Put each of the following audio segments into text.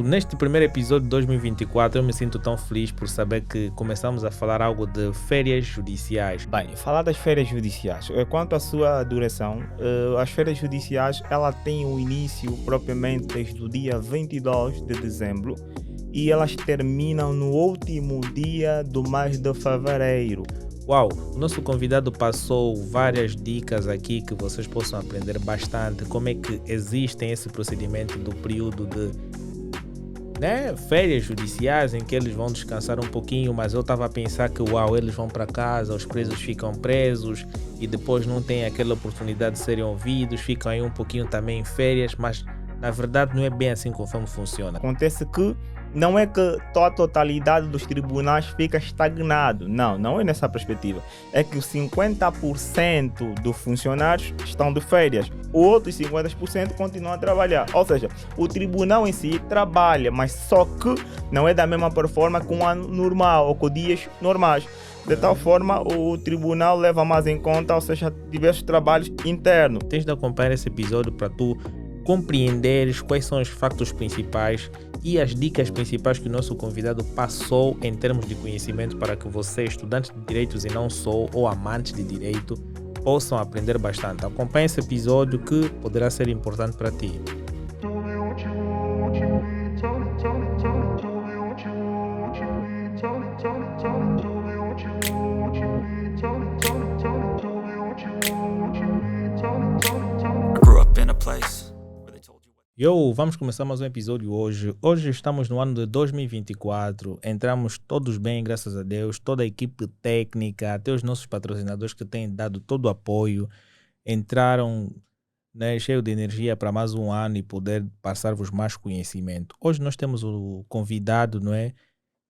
Neste primeiro episódio de 2024, eu me sinto tão feliz por saber que começamos a falar algo de férias judiciais. Bem, falar das férias judiciais. Quanto à sua duração, as férias judiciais ela tem o início propriamente desde o dia 22 de dezembro e elas terminam no último dia do mês de fevereiro. Uau, o nosso convidado passou várias dicas aqui que vocês possam aprender bastante. Como é que existem esse procedimento do período de férias judiciais em que eles vão descansar um pouquinho, mas eu estava a pensar que eles vão para casa, os presos ficam presos e depois não têm aquela oportunidade de serem ouvidos, ficam aí um pouquinho também em férias, mas na verdade não é bem assim conforme funciona. Acontece que não é que a totalidade dos tribunais fica estagnado. Não é nessa perspectiva. É que os 50% dos funcionários estão de férias. Os outros 50% continuam a trabalhar. Ou seja, o tribunal em si trabalha, mas só que não é da mesma performance com o ano normal ou com dias normais. De tal forma, o tribunal leva mais em conta, ou seja, diversos trabalhos internos. Tens de acompanhar esse episódio para tu compreenderes quais são os factos principais e as dicas principais que o nosso convidado passou em termos de conhecimento para que você, estudante de direitos e não só, ou amantes de direito, possam aprender bastante. Acompanhe esse episódio que poderá ser importante para ti. Vamos começar mais um episódio hoje. Hoje estamos no ano de 2024, entramos todos bem, graças a Deus, toda a equipe técnica, até os nossos patrocinadores que têm dado todo o apoio, entraram cheio de energia para mais um ano e poder passar-vos mais conhecimento. Hoje nós temos o convidado,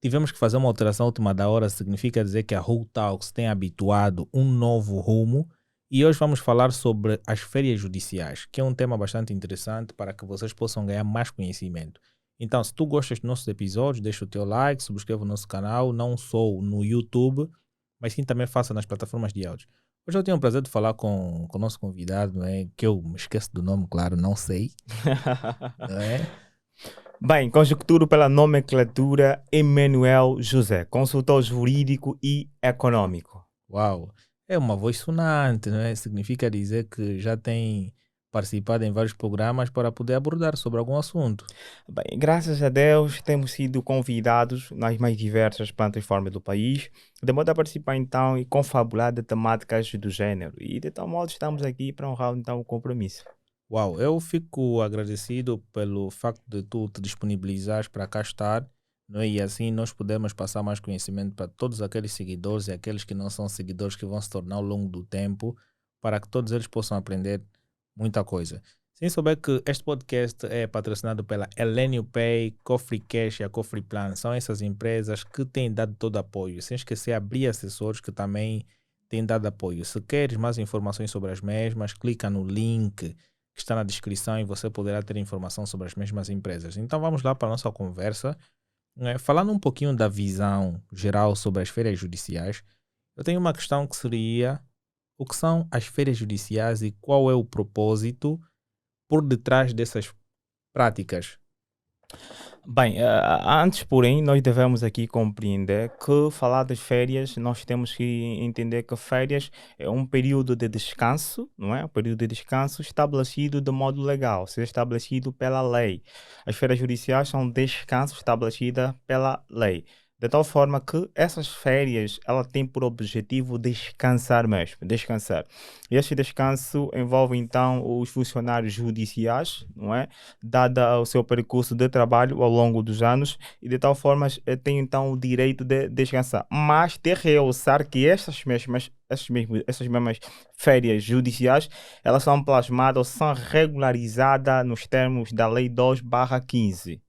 Tivemos que fazer uma alteração última da hora, significa dizer que a Who Talks tem habituado um novo rumo. E hoje vamos falar sobre as férias judiciais, que é um tema bastante interessante para que vocês possam ganhar mais conhecimento. Então, se tu gostas dos nossos episódios, deixa o teu like, subscreva o nosso canal, não só no YouTube, mas sim também faça nas plataformas de áudio. Hoje eu tenho o prazer de falar com o nosso convidado, que eu me esqueço do nome, claro, não sei. Bem, conjecturo pela nomenclatura Emanuel José, consultor jurídico e econômico. Uau! É uma voz sonante, Significa dizer que já tem participado em vários programas para poder abordar sobre algum assunto. Bem, graças a Deus temos sido convidados nas mais diversas plataformas do país, de modo a participar então e confabular de temáticas do género. E de tal modo estamos aqui para honrar então o compromisso. Uau, eu fico agradecido pelo facto de tu te disponibilizares para cá estar, E assim nós podemos passar mais conhecimento para todos aqueles seguidores e aqueles que não são seguidores que vão se tornar ao longo do tempo, para que todos eles possam aprender muita coisa. Sem souber que este podcast é patrocinado pela Elenio Pay, Cofre Cash e a Cofre Plan. São essas empresas que têm dado todo apoio. Sem esquecer abrir assessores que também têm dado apoio. Se queres mais informações sobre as mesmas, clica no link que está na descrição e você poderá ter informação sobre as mesmas empresas. Então vamos lá para a nossa conversa. Falando um pouquinho da visão geral sobre as férias judiciais, eu tenho uma questão que seria: o que são as férias judiciais e qual é o propósito por detrás dessas práticas? Bem, antes, porém, nós devemos aqui compreender que falar das férias, nós temos que entender que férias é um período de descanso, não é? Um período de descanso estabelecido de modo legal, seja estabelecido pela lei. As férias judiciais são descanso estabelecidas pela lei. De tal forma que essas férias, ela tem por objetivo descansar mesmo, descansar. E esse descanso envolve então os funcionários judiciais, não é? Dada o seu percurso de trabalho ao longo dos anos, e de tal forma tem então o direito de descansar. Mas de realçar que essas mesmas férias judiciais, elas são plasmadas ou são regularizadas nos termos da Lei 2/15.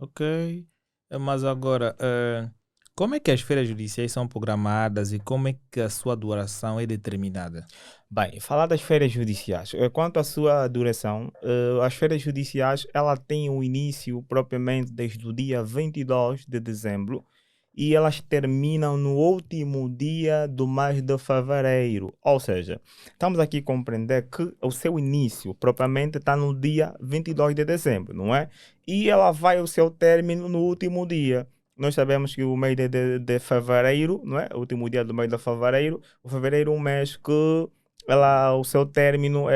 Ok, mas agora, como é que as férias judiciais são programadas e como é que a sua duração é determinada? Bem, falar das férias judiciais. Quanto à sua duração, as férias judiciais ela tem o início propriamente desde o dia 22 de dezembro e elas terminam no último dia do mês de fevereiro. Ou seja, estamos aqui a compreender que o seu início propriamente está no dia 22 de dezembro, não é? E ela vai ao seu término no último dia. Nós sabemos que o mês de fevereiro, não é? O último dia do mês de fevereiro, o fevereiro é um mês que o seu término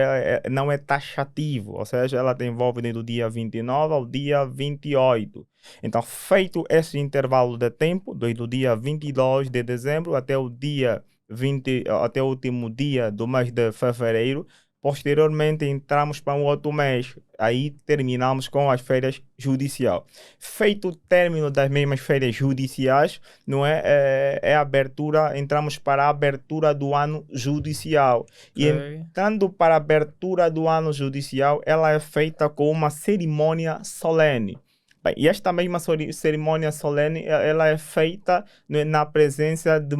não é taxativo, ou seja, ela tem envolve do dia 29 ao dia 28. Então, feito esse intervalo de tempo, desde o dia 22 de dezembro até o dia 20, até o último dia do mês de fevereiro, posteriormente entramos para um outro mês, aí terminamos com as férias judiciais. Feito o término das mesmas férias judiciais, não é? É a abertura, entramos para a abertura do ano judicial. E Ok. entrando para a abertura do ano judicial, ela é feita com uma cerimônia solene. Bem, e esta mesma cerimônia solene, ela é feita, né, na presença de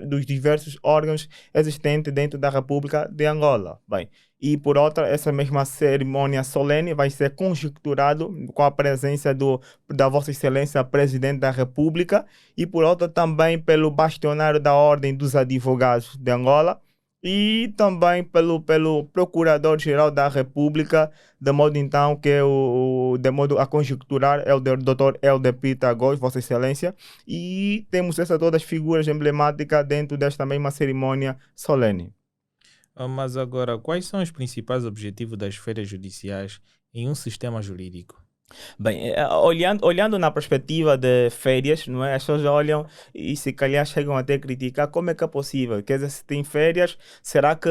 dos diversos órgãos existentes dentro da República de Angola. Bem, e por outra, essa mesma cerimônia solene vai ser conjecturado com a presença da Vossa Excelência Presidente da República e por outra também pelo bastionário da Ordem dos Advogados de Angola e também pelo Procurador-Geral da República, de modo então que de modo a conjecturar é o Dr. Helder Pita Góes, Vossa Excelência, e temos essas todas as figuras emblemáticas dentro desta mesma cerimônia solene. Mas agora, quais são os principais objetivos das férias judiciais em um sistema jurídico? Bem, olhando na perspectiva de férias, não é? As pessoas olham e se calhar chegam até a criticar como é que é possível. Quer dizer, se tem férias, será que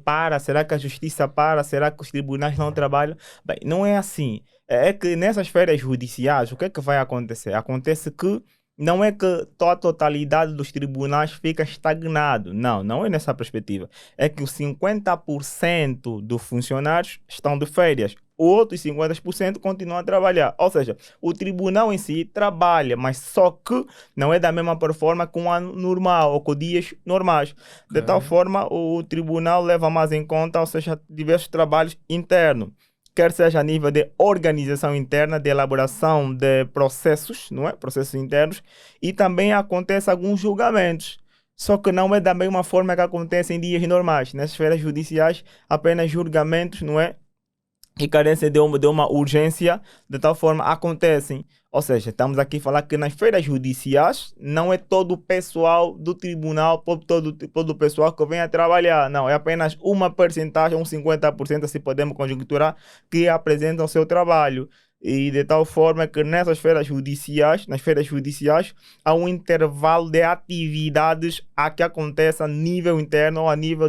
para? Será que a justiça para? Será que os tribunais não trabalham? Bem, não é assim. É que nessas férias judiciais, o que é que vai acontecer? Acontece que não é que a totalidade dos tribunais fica estagnado. Não, não é nessa perspectiva. É que os 50% dos funcionários estão de férias. Outros 50% continuam a trabalhar. Ou seja, o tribunal em si trabalha, mas só que não é da mesma forma que um ano normal ou com dias normais. De tal Ok. forma, o tribunal leva mais em conta, ou seja, diversos trabalhos internos, quer seja a nível de organização interna, de elaboração de processos, não é? Processos internos, e também acontece alguns julgamentos. Só que não é da mesma forma que acontece em dias normais. Nas esferas judiciais, apenas julgamentos, não é? Que carecem de uma urgência, de tal forma acontecem. Ou seja, estamos aqui a falar que nas feiras judiciais não é todo o pessoal do tribunal, todo o pessoal que vem a trabalhar. Não, é apenas uma percentagem, uns 50%, se podemos conjecturar, que apresentam o seu trabalho. E de tal forma que nas feiras judiciais, há um intervalo de atividades a que acontece a nível interno ou a nível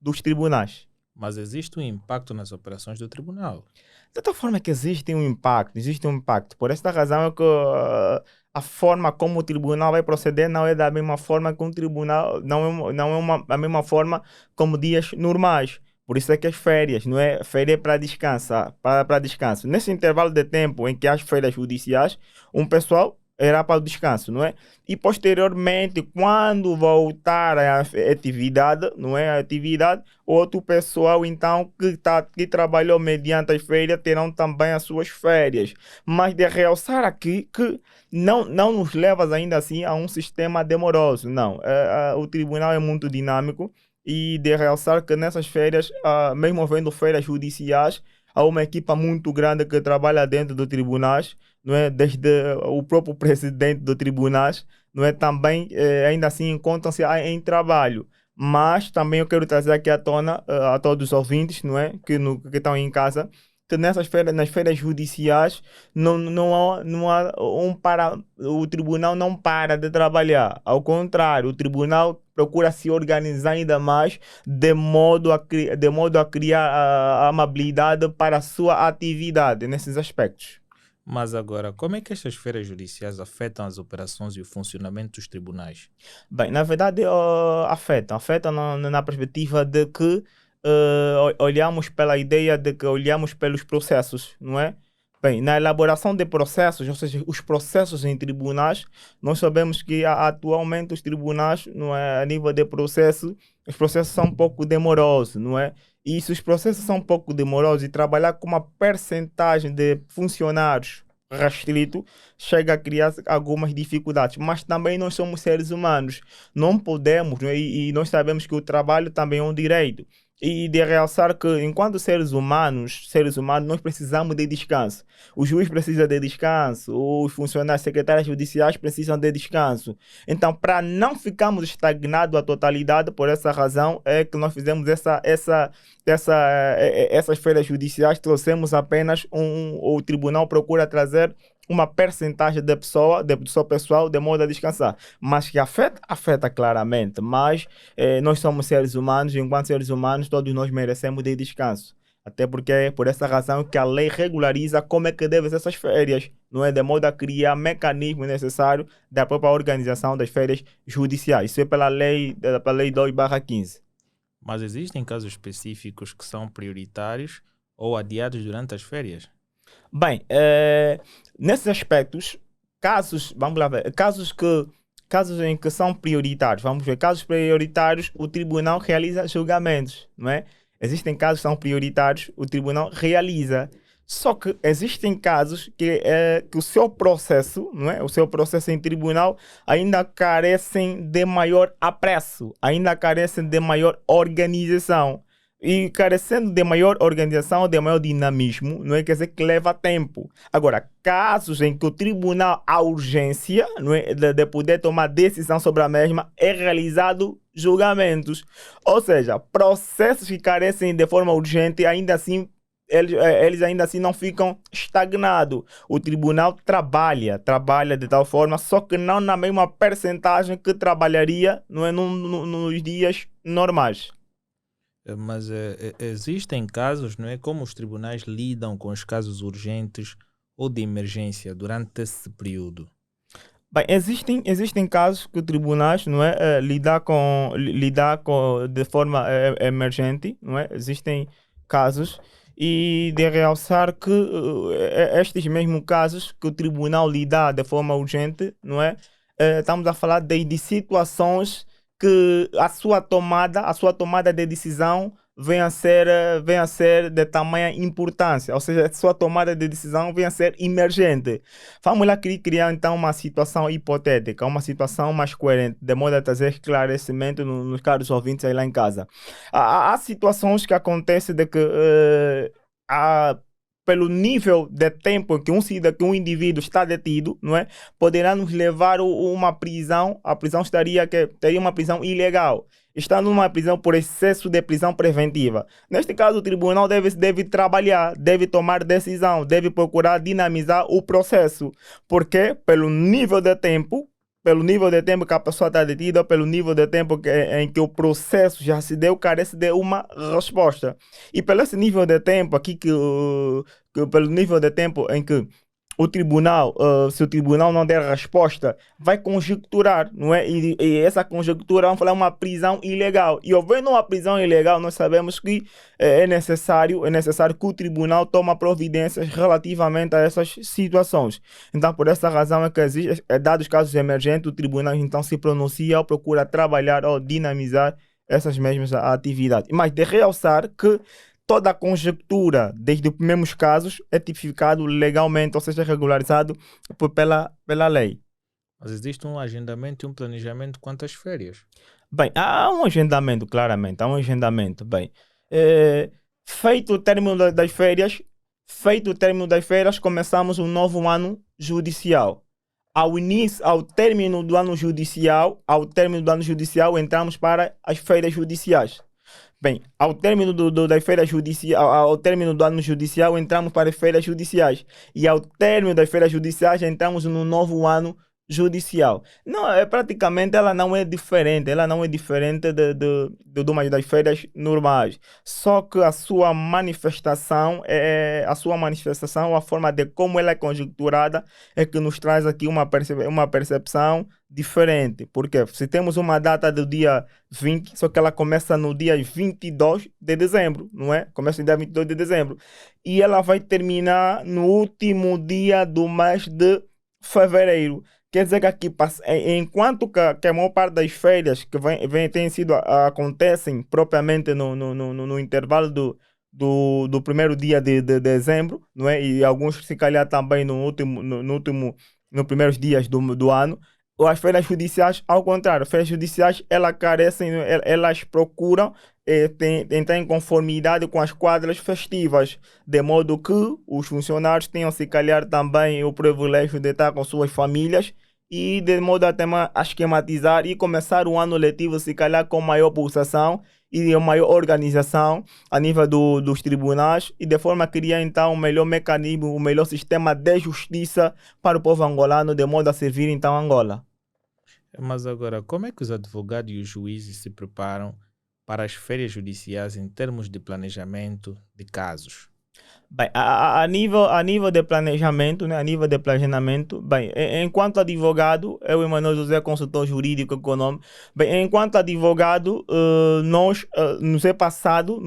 dos tribunais. Mas existe um impacto nas operações do tribunal. De tal forma que existe um impacto. Por esta razão é que a forma como o tribunal vai proceder não é da mesma forma que um tribunal, a mesma forma como dias normais. Por isso é que as férias, não é? Férias para descansar, para descanso. Nesse intervalo de tempo em que há as férias judiciais, um pessoal era para o descanso, não é? E posteriormente, quando voltar à atividade, não é? A atividade, outro pessoal, então, que trabalhou mediante as férias, terão também as suas férias. Mas de realçar aqui que não nos leva ainda assim a um sistema demoroso. Não, o tribunal é muito dinâmico e de realçar que nessas férias, mesmo havendo férias judiciais, há uma equipa muito grande que trabalha dentro do tribunais, não é? Desde o próprio presidente do tribunais, não é? Também, ainda assim, encontram-se em trabalho. Mas também eu quero trazer aqui à tona, a todos os ouvintes, não é? Que estão em casa, que nas feiras judiciais não há o tribunal não para de trabalhar. Ao contrário, o tribunal procura se organizar ainda mais de modo a criar a amabilidade para a sua atividade nesses aspectos. Mas agora, como é que estas feiras judiciais afetam as operações e o funcionamento dos tribunais? Bem, na verdade, afeta na perspectiva de que olhamos pela ideia de que olhamos pelos processos, não é? Bem, na elaboração de processos, ou seja, os processos em tribunais, nós sabemos que atualmente os tribunais, não é, a nível de processo, os processos são um pouco demorosos, não é? E se os processos são um pouco demorosos e trabalhar com uma percentagem de funcionários restrito, chega a criar algumas dificuldades. Mas também nós somos seres humanos, não podemos, né? E nós sabemos que o trabalho também é um direito. E de realçar que, enquanto seres humanos, nós precisamos de descanso. O juiz precisa de descanso, os funcionários secretários judiciais precisam de descanso. Então, para não ficarmos estagnados à totalidade, por essa razão é que nós fizemos essas feiras judiciais, trouxemos apenas o tribunal procura trazer uma percentagem da pessoa, do seu pessoal, de modo a descansar. Mas que afeta claramente. Mas nós somos seres humanos, e enquanto seres humanos, todos nós merecemos de descanso. Até porque é por essa razão que a lei regulariza como é que devem ser essas férias, não é? De modo a criar mecanismos necessários da própria organização das férias judiciais. Isso é pela lei 2/15. Mas existem casos específicos que são prioritários ou adiados durante as férias? Bem, nesses aspectos, vamos lá ver, casos em que são prioritários, vamos ver, casos prioritários, o tribunal realiza julgamentos, não é? Existem casos que são prioritários, o tribunal realiza. Só que existem casos que o seu processo, não é? O seu processo em tribunal ainda carecem de maior apreço, ainda carecem de maior organização. E carecendo de maior organização, de maior dinamismo, não é? Quer dizer que leva tempo. Agora, casos em que o tribunal, a urgência, não é? de poder tomar decisão sobre a mesma, é realizado julgamentos. Ou seja, processos que carecem de forma urgente, ainda assim, eles ainda assim não ficam estagnados. O tribunal trabalha de tal forma, só que não na mesma percentagem que trabalharia, não é? Nos dias normais. Mas existem casos, não é? Como os tribunais lidam com os casos urgentes ou de emergência durante esse período? Bem, existem casos que o tribunais, não é, lidar com de forma emergente, não é? Existem casos e de realçar que estes mesmos casos que o tribunal lidar de forma urgente, não é? Estamos a falar de situações que a sua tomada de decisão venha a ser de tamanha importância, ou seja, a sua tomada de decisão venha a ser emergente. Vamos lá criar então uma situação hipotética, uma situação mais coerente, de modo a trazer esclarecimento nos caros ouvintes aí lá em casa. Há situações que acontecem de que pelo nível de tempo que que um indivíduo está detido, não é? Poderá nos levar a uma prisão. A prisão teria uma prisão ilegal. Está numa prisão por excesso de prisão preventiva. Neste caso, o tribunal deve trabalhar, deve tomar decisão, deve procurar dinamizar o processo. Porque pelo nível de tempo que a pessoa está detida, pelo nível de tempo em que o processo já se deu, carece de uma resposta. E pelo esse nível de tempo aqui, pelo nível de tempo em que o tribunal, se o tribunal não der resposta, vai conjecturar, não é? E essa conjectura, vamos falar, uma prisão ilegal. E havendo uma prisão ilegal, nós sabemos que é necessário que o tribunal tome providências relativamente a essas situações. Então, por essa razão é que existe, dados casos emergentes, o tribunal então se pronuncia ou procura trabalhar ou dinamizar essas mesmas atividades. Mas de realçar que toda a conjectura, desde os primeiros casos, é tipificado legalmente, ou seja, regularizado pela lei. Mas existe um agendamento e um planejamento quanto às férias? Bem, há um agendamento, claramente, há um agendamento. Bem, feito o término das férias, começamos um novo ano judicial. Ao término do ano judicial, entramos para as férias judiciais. Bem, ao término das feiras judiciais, ao término do ano judicial, entramos para as feiras judiciais. E ao término das feiras judiciais, entramos no novo ano judicial. Não, praticamente ela não é diferente de uma das feiras normais. Só que a sua manifestação, a forma de como ela é conjecturada, é que nos traz aqui uma percepção diferente. Porque se temos uma data do dia 20, só que ela começa no dia 22 de dezembro, não é? Começa no dia 22 de dezembro. E ela vai terminar no último dia do mês de fevereiro. Quer dizer que aqui, enquanto que a maior parte das férias que acontecem propriamente no intervalo do primeiro dia de dezembro, não é? E alguns se calhar também no primeiros dias do ano. As feiras judiciais, ao contrário, as feiras judiciais, elas carecem, elas procuram entrar em conformidade com as quadras festivas, de modo que os funcionários tenham, se calhar, também o privilégio de estar com suas famílias e de modo a esquematizar e começar o ano letivo, se calhar, com maior pulsação e maior organização a nível dos tribunais e de forma a criar, então, o melhor mecanismo, o melhor sistema de justiça para o povo angolano, de modo a servir, então, Angola. Mas agora, como é que os advogados e os juízes se preparam para as férias judiciais em termos de planejamento de casos? Bem, a nível de planejamento, né? A nível de planejamento, bem, enquanto advogado, eu, Emanuel José, consultor jurídico econômico, bem, enquanto advogado, nos é passado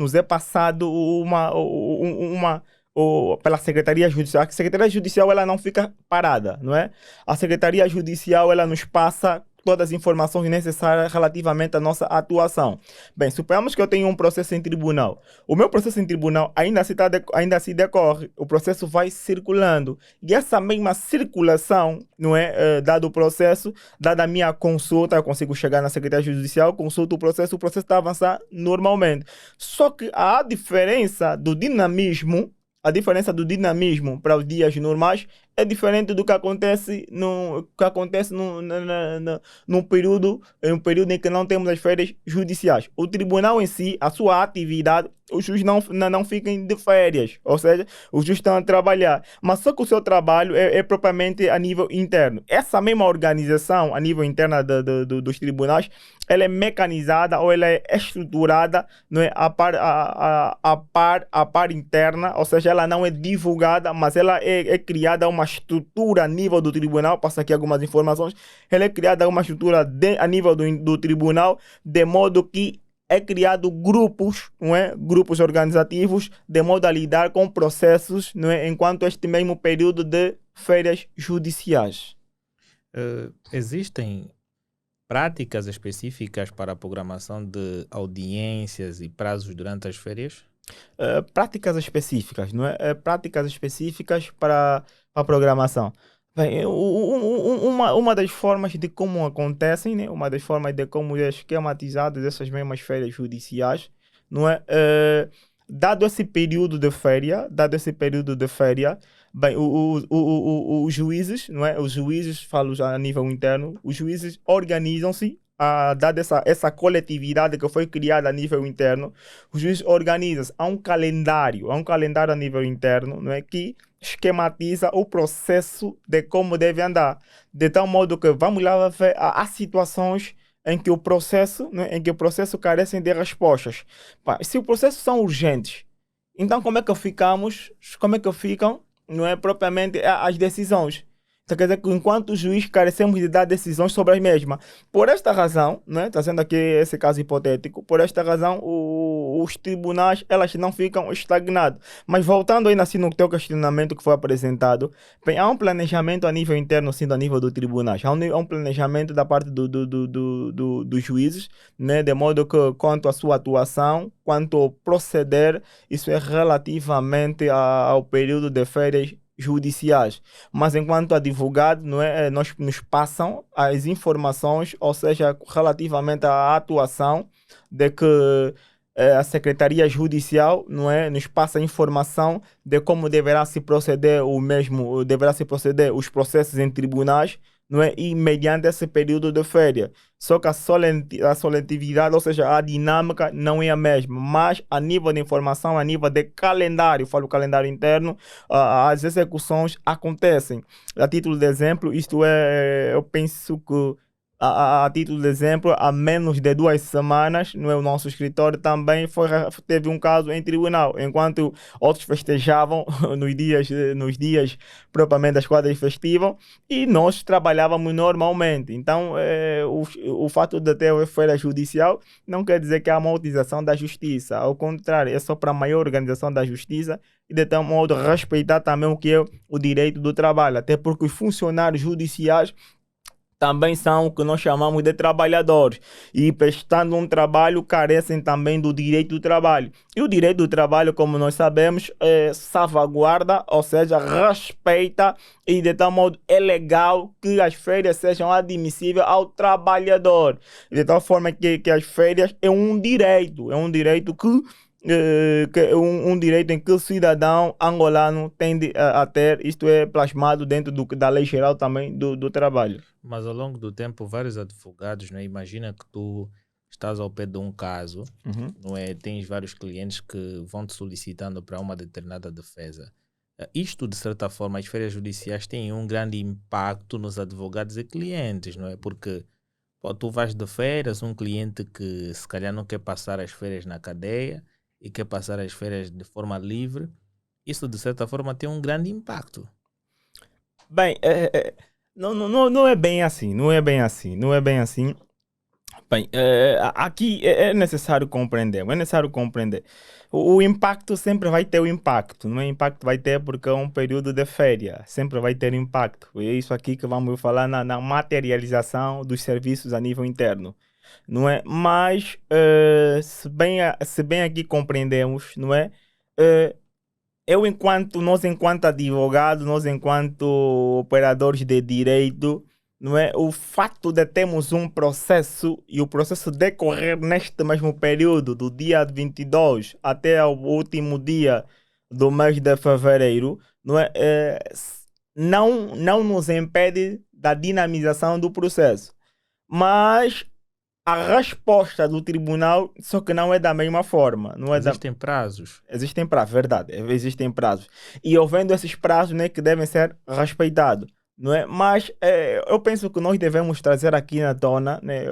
pela Secretaria Judicial. A Secretaria Judicial, ela não fica parada, não é? A Secretaria Judicial, ela nos passa todas as informações necessárias relativamente à nossa atuação. Bem, suponhamos que eu tenho um processo em tribunal. O meu processo em tribunal ainda se decorre, o processo vai circulando. E essa mesma circulação, não é, dado o processo, dada a minha consulta, eu consigo chegar na Secretaria Judicial, consulto o processo está a avançar normalmente. Só que a diferença do dinamismo para os dias normais é diferente do que acontece num período em que não temos as férias judiciais. O tribunal em si, a sua atividade, os juízes não ficam de férias, ou seja, os juízes estão a trabalhar, mas só que o seu trabalho é propriamente a nível interno. Essa mesma organização a nível interno dos tribunais, ela é mecanizada ou ela é estruturada, não é, a par interna, ou seja, ela não é divulgada, mas ela é criada uma estrutura a nível do tribunal. Passo aqui algumas informações. Ela é criada uma estrutura a nível do tribunal, de modo que é criado grupos, não é? Grupos organizativos, de modo a lidar com processos, não é? Enquanto este mesmo período de férias judiciais. Existem práticas específicas para a programação de audiências e prazos durante as férias? Práticas específicas, não é? Práticas específicas para a programação. Bem, uma das formas de como acontecem, né? Uma das formas de como é esquematizadas essas mesmas férias judiciais, não é? Dado esse período de férias, bem, os juízes, não é? Os juízes, falo já a nível interno, os juízes organizam-se, dada essa coletividade que foi criada a nível interno, os juízes organizam-se a um calendário a nível interno, não é? Que esquematiza o processo de como deve andar, de tal modo que vamos lá ver, há situações em que o processo, né, carece de respostas. Pá, se o processo são urgentes, então como é que ficam, não é propriamente as decisões? Então quer dizer que enquanto juiz carecemos de dar decisões sobre as mesmas. Por esta razão, né, está sendo aqui esse caso hipotético, por esta razão os tribunais, elas não ficam estagnados. Mas voltando ainda assim no teu questionamento que foi apresentado, bem, há um planejamento a nível interno, sim, a nível do tribunais. Há um planejamento da parte dos juízes, né, de modo que quanto à sua atuação, quanto ao proceder, isso é relativamente ao período de férias judiciais, mas enquanto advogado, não é, nos passam as informações, ou seja, relativamente à atuação de que a Secretaria Judicial, não é, nos passa informação de como deverá se proceder os processos em tribunais, não é, e mediante esse período de férias. Só que a solentividade, ou seja, a dinâmica não é a mesma, mas a nível de informação, a nível de calendário, falo calendário interno, as execuções acontecem. A título de exemplo, isto é, eu penso que a título de exemplo, há menos de 2 semanas, no nosso escritório também teve um caso em tribunal, enquanto outros festejavam nos dias propriamente das quadras festivas, e nós trabalhávamos normalmente. Então, o fato de ter feira judicial não quer dizer que há uma utilização da justiça, ao contrário, é só para a maior organização da justiça e de tal modo respeitar também o que é o direito do trabalho, até porque os funcionários judiciais também são o que nós chamamos de trabalhadores e prestando um trabalho carecem também do direito do trabalho. E o direito do trabalho, como nós sabemos, salvaguarda, ou seja, respeita e de tal modo é legal que as férias sejam admissíveis ao trabalhador. De tal forma que as férias é um direito que é um direito em que o cidadão angolano tende a ter, isto é plasmado dentro da lei geral também do trabalho. Mas ao longo do tempo, vários advogados, né? Imagina que tu estás ao pé de um caso, Uhum. não é? Tens vários clientes que vão te solicitando para uma determinada defesa. Isto, de certa forma, as férias judiciais têm um grande impacto nos advogados e clientes, não é? Porque pô, tu vais de férias, um cliente que se calhar não quer passar as férias na cadeia e quer passar as férias de forma livre, isso de certa forma tem um grande impacto. Bem, não é bem assim, não é bem assim, não é bem assim. Bem, aqui é necessário compreender, é necessário compreender. O impacto sempre vai ter o impacto, não é? Impacto vai ter porque é um período de férias, sempre vai ter impacto. E é isso aqui que vamos falar na materialização dos serviços a nível interno, não é? Mas, se bem aqui compreendemos, não é? Eh, nós enquanto advogados, nós enquanto operadores de direito, não é? O fato de termos um processo e o processo decorrer neste mesmo período, do dia 22 até o último dia do mês de fevereiro, não é? Não nos impede da dinamização do processo. Mas a resposta do tribunal, só que não é da mesma forma, não é da, Existem prazos. existem prazos, verdade, existem prazos. E havendo esses prazos, né, que devem ser respeitados, não é? Mas eu penso que nós devemos trazer aqui na tona, né,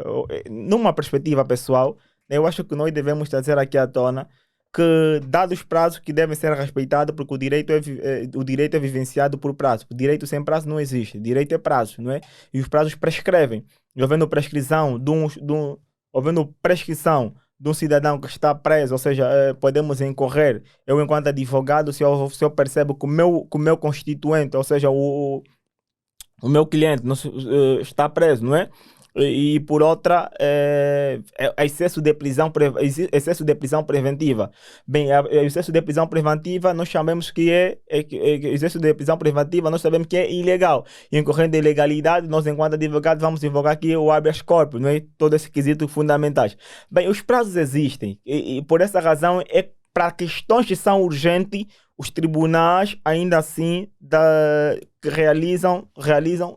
numa perspectiva pessoal, né, eu acho que nós devemos trazer aqui à tona que, dados os prazos que devem ser respeitados, porque o direito é vivenciado por prazo. O direito sem prazo não existe. O direito é prazo, não é? E os prazos prescrevem. E havendo prescrição havendo prescrição de um cidadão que está preso, ou seja, podemos incorrer. Eu, enquanto advogado, se eu percebo que o meu constituinte, ou seja, o meu cliente não está preso, não é? E por outra, excesso de prisão preventiva. Bem, excesso de prisão preventiva, nós chamamos excesso de prisão preventiva, nós sabemos que é ilegal. E incorrendo em ilegalidade, nós, enquanto advogados, vamos invocar aqui o habeas corpus, não é? Todo esse quesito fundamentais. Bem, os prazos existem e por essa razão é para questões que são urgentes, os tribunais ainda assim que realizam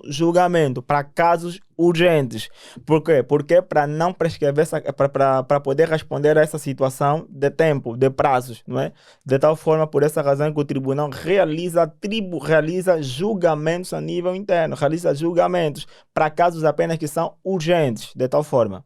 julgamento para casos urgentes. Por quê? Porque para não prescrever, para poder responder a essa situação de tempo, de prazos, não é? De tal forma, por essa razão que o tribunal realiza julgamentos a nível interno, realiza julgamentos para casos apenas que são urgentes, de tal forma.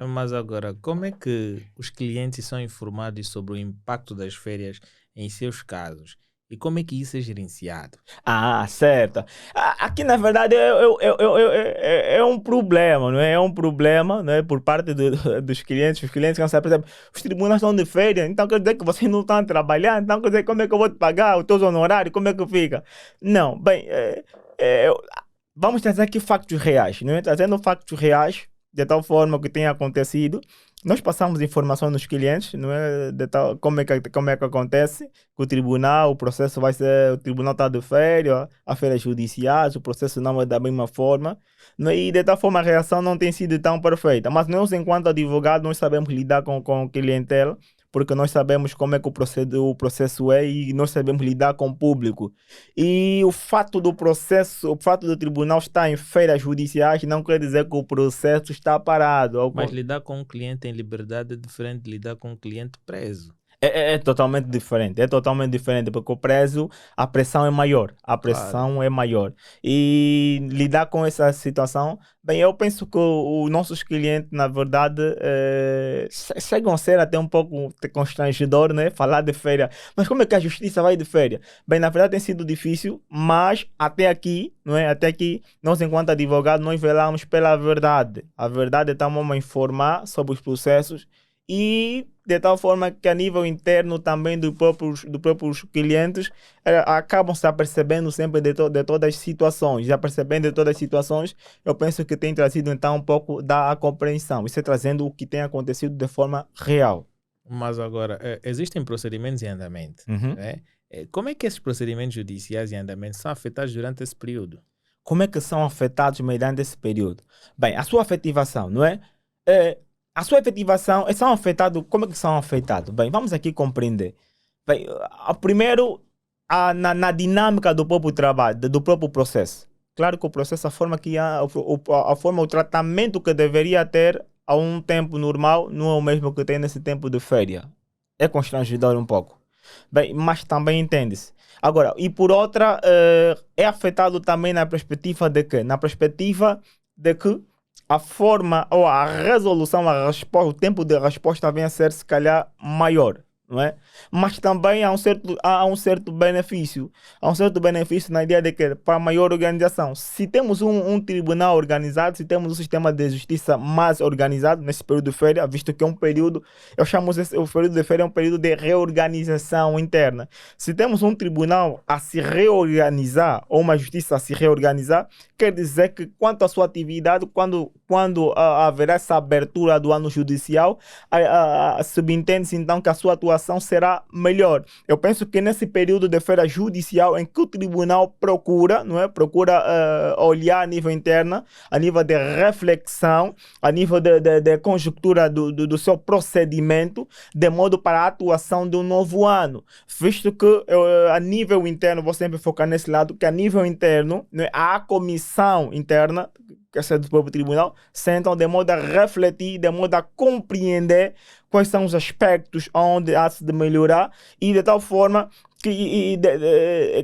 Mas agora, como é que os clientes são informados sobre o impacto das férias em seus casos? E como é que isso é gerenciado? Ah, certo. Aqui, na verdade, é um problema, não é? É um problema, não é? Por parte dos clientes. Os clientes não sabem, por exemplo, os tribunais estão de férias, então quer dizer que vocês não estão trabalhando, então quer dizer, como é que eu vou te pagar os teus honorários, como é que fica? Não, bem, é, vamos trazer aqui factos reais, não é? Trazendo factos reais, de tal forma que tenha acontecido. Nós passamos informação nos clientes, não é? Como é que acontece, que o processo vai ser, o tribunal está de férias, há férias judiciais, o processo não é da mesma forma, não é? E de tal forma a reação não tem sido tão perfeita. Mas nós, enquanto advogados, nós sabemos lidar com clientela, porque nós sabemos como é que o processo é e nós sabemos lidar com o público. E o fato do tribunal estar em feiras judiciais não quer dizer que o processo está parado. Mas lidar com um cliente em liberdade é diferente de lidar com um cliente preso. É totalmente diferente, porque o preso, a pressão é maior, a Claro. pressão é maior. E lidar com essa situação, bem, eu penso que os nossos clientes, na verdade, chegam a ser até um pouco constrangedor, né? Falar de férias. Mas como é que a justiça vai de férias? Bem, na verdade tem sido difícil, mas até aqui, não é? Até aqui, nós, enquanto advogados, nós velamos pela verdade. A verdade estamos a informar sobre os processos e de tal forma que a nível interno também dos próprios clientes acabam se apercebendo sempre de todas as situações. Já percebendo de todas as situações, eu penso que tem trazido então um pouco da compreensão. Isso é trazendo o que tem acontecido de forma real. Mas agora, existem procedimentos em andamento, né? Como é que esses procedimentos judiciais em andamento são afetados durante esse período? Como é que são afetados mediante esse período? Bem, a sua afetivação, não é? A sua efetivação, são afetados, como é que são afetados? Bem, vamos aqui compreender. Bem, primeiro, na dinâmica do próprio trabalho, do próprio processo. Claro que o processo, a forma que o tratamento que deveria ter a um tempo normal, não é o mesmo que tem nesse tempo de férias. É constrangedor um pouco. Bem, mas também entende-se. Agora, e por outra, é afetado também na perspectiva de quê? Na perspectiva de que a forma ou a resolução, a resposta, o tempo de resposta vem a ser se calhar maior, não é? Mas também há um certo benefício. Há um certo benefício na ideia de que, para maior organização, se temos um tribunal organizado, se temos um sistema de justiça mais organizado nesse período de férias, visto que é um período, eu chamo o período de férias um período de reorganização interna. Se temos um tribunal a se reorganizar, ou uma justiça a se reorganizar, quer dizer que quanto à sua atividade, quando haverá essa abertura do ano judicial, subentende-se então que a sua atuação será melhor. Eu penso que nesse período de feira judicial em que o tribunal procura, não é? Procura olhar a nível interno, a nível de reflexão, a nível de conjuntura do seu procedimento, de modo para a atuação de um novo ano. Visto que a nível interno, vou sempre focar nesse lado, que a nível interno, não é? A comissão interna, que é do próprio tribunal, sentam de modo a refletir, de modo a compreender quais são os aspectos onde há de melhorar e de tal forma que,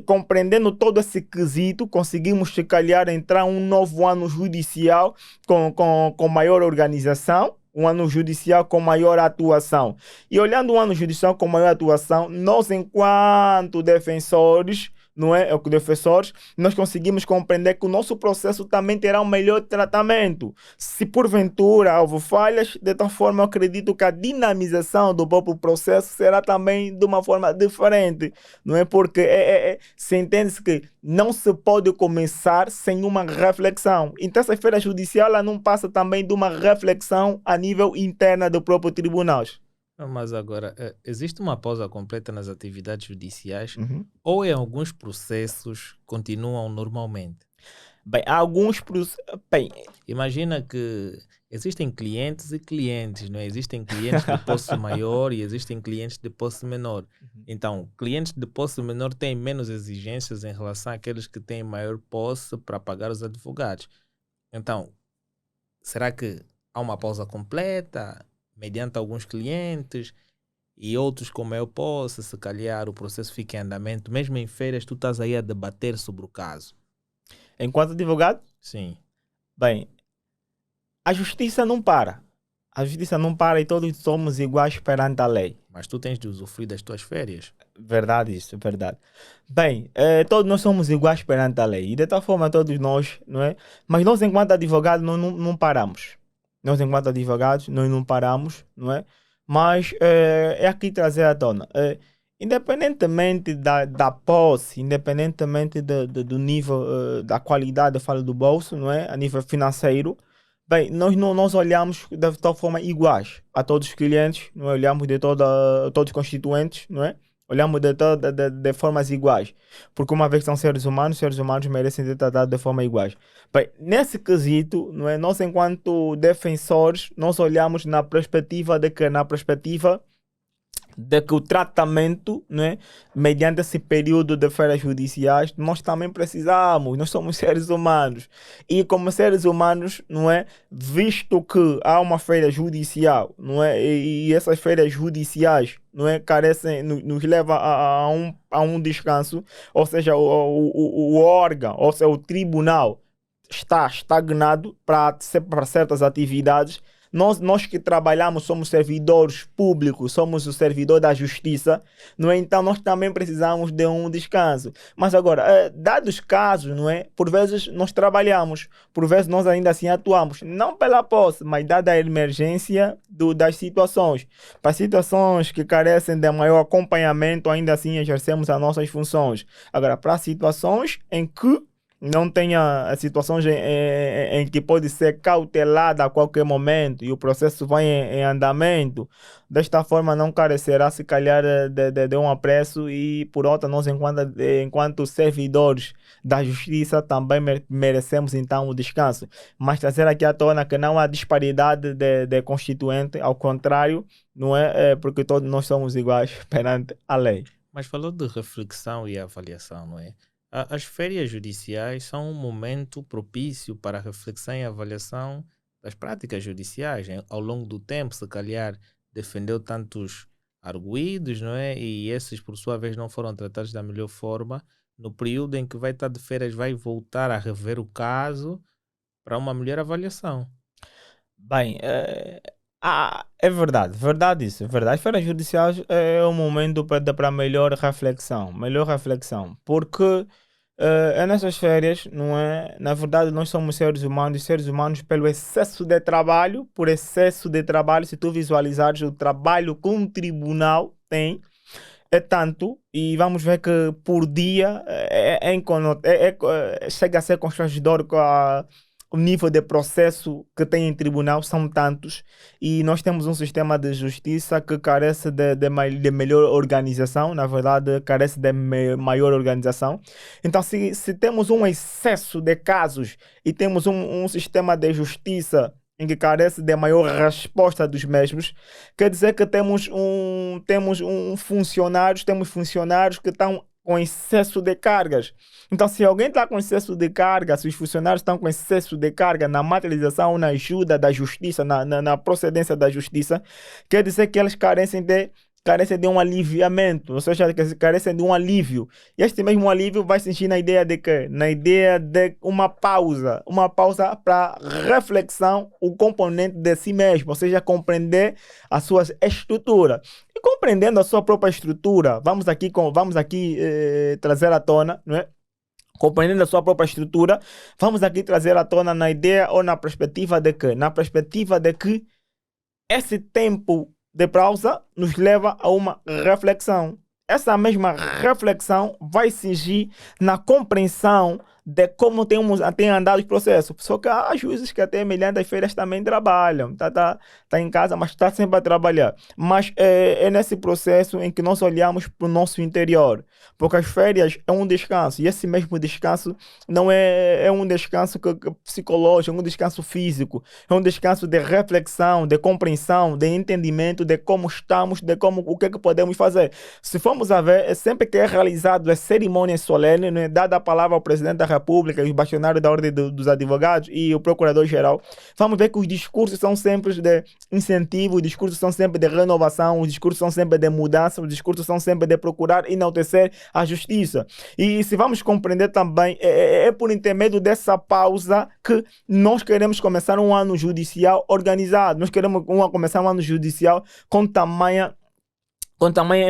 compreendendo todo esse quesito, conseguimos, se calhar, entrar um novo ano judicial com maior organização, um ano judicial com maior atuação. E olhando o ano judicial com maior atuação, nós, enquanto defensores, não é? Defensores, nós conseguimos compreender que o nosso processo também terá um melhor tratamento. Se porventura houve falhas, de tal forma eu acredito que a dinamização do próprio processo será também de uma forma diferente, não é? Porque se entende-se que não se pode começar sem uma reflexão. Então essa feira judicial ela não passa também de uma reflexão a nível interna do próprio tribunal. Mas agora, existe uma pausa completa nas atividades judiciais Ou em alguns processos continuam normalmente? Bem, há alguns processos... Imagina que existem clientes e clientes, não é? Existem clientes de posse maior e existem clientes de posse menor. Então, clientes de posse menor têm menos exigências em relação àqueles que têm maior posse para pagar os advogados. Então, será que há uma pausa completa mediante alguns clientes e outros como eu posso, se calhar o processo fica em andamento, mesmo em férias tu estás aí a debater sobre o caso? Enquanto advogado? Sim. Bem, a justiça não para. A justiça não para e todos somos iguais perante a lei. Mas tu tens de usufruir das tuas férias. Verdade, isso, verdade. Bem, todos nós somos iguais perante a lei. E de tal forma todos nós, não é? Mas nós enquanto advogados não paramos. Nós enquanto advogados nós não paramos, não é? Mas é aqui trazer à tona. Independentemente da posse, independentemente do nível, da qualidade, eu falo do bolso, não é? A nível financeiro, bem, nós olhamos de tal forma iguais a todos os clientes, não é? Olhamos de todos os constituintes, não é? Olhamos de formas iguais. Porque uma vez que são seres humanos merecem ser tratados de forma iguais. Bem, nesse quesito, não é? Nós enquanto defensores, nós olhamos na perspectiva de que o tratamento, não é? Mediante esse período de férias judiciais, nós também precisamos, nós somos seres humanos. E como seres humanos, não é? Visto que há uma feira judicial, não é? E essas feiras judiciais, não é? Carecem, nos leva a um descanso, ou seja, o órgão, ou seja, o tribunal está estagnado para certas atividades. Nós que trabalhamos somos servidores públicos, somos o servidor da justiça, não é? Então nós também precisamos de um descanso. Mas agora, dados casos, não é? Por vezes nós trabalhamos, por vezes nós ainda assim atuamos, não pela posse, mas dada a emergência das situações. Para situações que carecem de maior acompanhamento, ainda assim exercemos as nossas funções. Agora, para situações em que não tenha situações em que pode ser cautelada a qualquer momento e o processo vai em andamento, desta forma não carecerá se calhar de um apreço e por outra nós enquanto servidores da justiça também merecemos então o descanso. Mas trazer aqui à tona que não há disparidade de constituinte, ao contrário, não é, porque todos nós somos iguais perante a lei. Mas falou de reflexão e avaliação, não é? As férias judiciais são um momento propício para a reflexão e avaliação das práticas judiciais. Ao longo do tempo, se calhar, defendeu tantos arguidos, não é? E esses, por sua vez, não foram tratados da melhor forma. No período em que vai estar de férias, vai voltar a rever o caso para uma melhor avaliação. Bem, é verdade isso, é verdade. As férias judiciais é um momento para melhor reflexão, porque é nessas férias, não é? Na verdade, nós somos seres humanos pelo excesso de trabalho, por excesso de trabalho, se tu visualizares o trabalho que um tribunal tem, é tanto, e vamos ver que por dia chega a ser constrangedor com o nível de processo que tem em tribunal, são tantos, e nós temos um sistema de justiça que carece de melhor organização, na verdade, carece de maior organização. Então, se temos um excesso de casos e temos um sistema de justiça em que carece de maior resposta dos mesmos, quer dizer que temos funcionários que estão com excesso de cargas. Então, se alguém está com excesso de carga, se os funcionários estão com excesso de carga na materialização, na ajuda da justiça, na procedência da justiça, quer dizer que eles carecem de um aliviamento, ou seja, que carecem de um alívio. E este mesmo alívio vai se encher na ideia de quê? Na ideia de uma pausa para reflexão, o componente de si mesmo, ou seja, compreender a sua estrutura. E compreendendo a sua própria estrutura, vamos aqui trazer à tona, não é? Compreendendo a sua própria estrutura, vamos aqui trazer à tona na ideia ou na perspectiva de quê? Na perspectiva de que esse tempo de pausa nos leva a uma reflexão. Essa mesma reflexão vai surgir na compreensão de como tem andado os processos. Só que há juízes que até mediante as férias também trabalham. Tá em casa, mas está sempre a trabalhar. Mas é nesse processo em que nós olhamos para o nosso interior. Porque as férias é um descanso. E esse mesmo descanso não é um descanso psicológico, é um descanso físico. É um descanso de reflexão, de compreensão, de entendimento de como estamos, o que podemos fazer. Se formos a ver, sempre que é realizado a cerimônia solene, né, dada a palavra ao presidente da República, os bastonários da Ordem dos Advogados e o Procurador-Geral, vamos ver que os discursos são sempre de incentivo, os discursos são sempre de renovação, os discursos são sempre de mudança, os discursos são sempre de procurar enaltecer a justiça. E se vamos compreender também, é por intermédio dessa pausa que nós queremos começar um ano judicial organizado, nós queremos começar um ano judicial com tamanha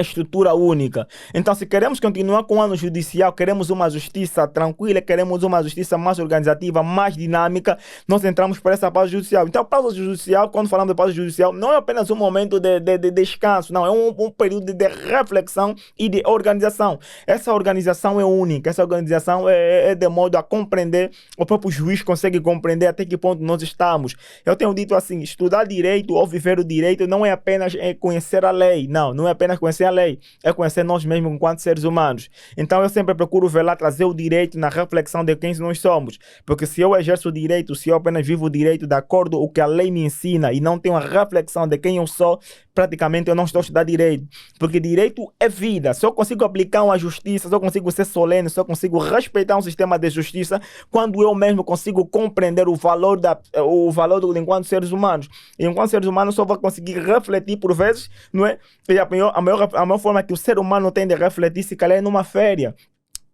estrutura única. Então, se queremos continuar com o ano judicial, queremos uma justiça tranquila, queremos uma justiça mais organizativa, mais dinâmica, nós entramos para essa pausa judicial. Então, a pausa judicial, quando falamos de pausa judicial, não é apenas um momento de descanso, não, é um período de reflexão e de organização. Essa organização é única, essa organização é de modo a compreender, o próprio juiz consegue compreender até que ponto nós estamos. Eu tenho dito assim, estudar direito ou viver o direito não é apenas conhecer a lei, não é apenas conhecer a lei, é conhecer nós mesmos enquanto seres humanos. Então eu sempre procuro ver lá, trazer o direito na reflexão de quem nós somos, porque se eu exerço o direito, se eu apenas vivo o direito de acordo com o que a lei me ensina e não tenho a reflexão de quem eu sou, praticamente eu não estou a estudar direito, porque direito é vida. Se eu consigo aplicar uma justiça, se eu consigo ser solene, se eu consigo respeitar um sistema de justiça, quando eu mesmo consigo compreender o valor do enquanto seres humanos. E enquanto seres humanos só vou conseguir refletir por vezes, não é? E a maior forma que o ser humano tem de refletir, se calhar é numa férias.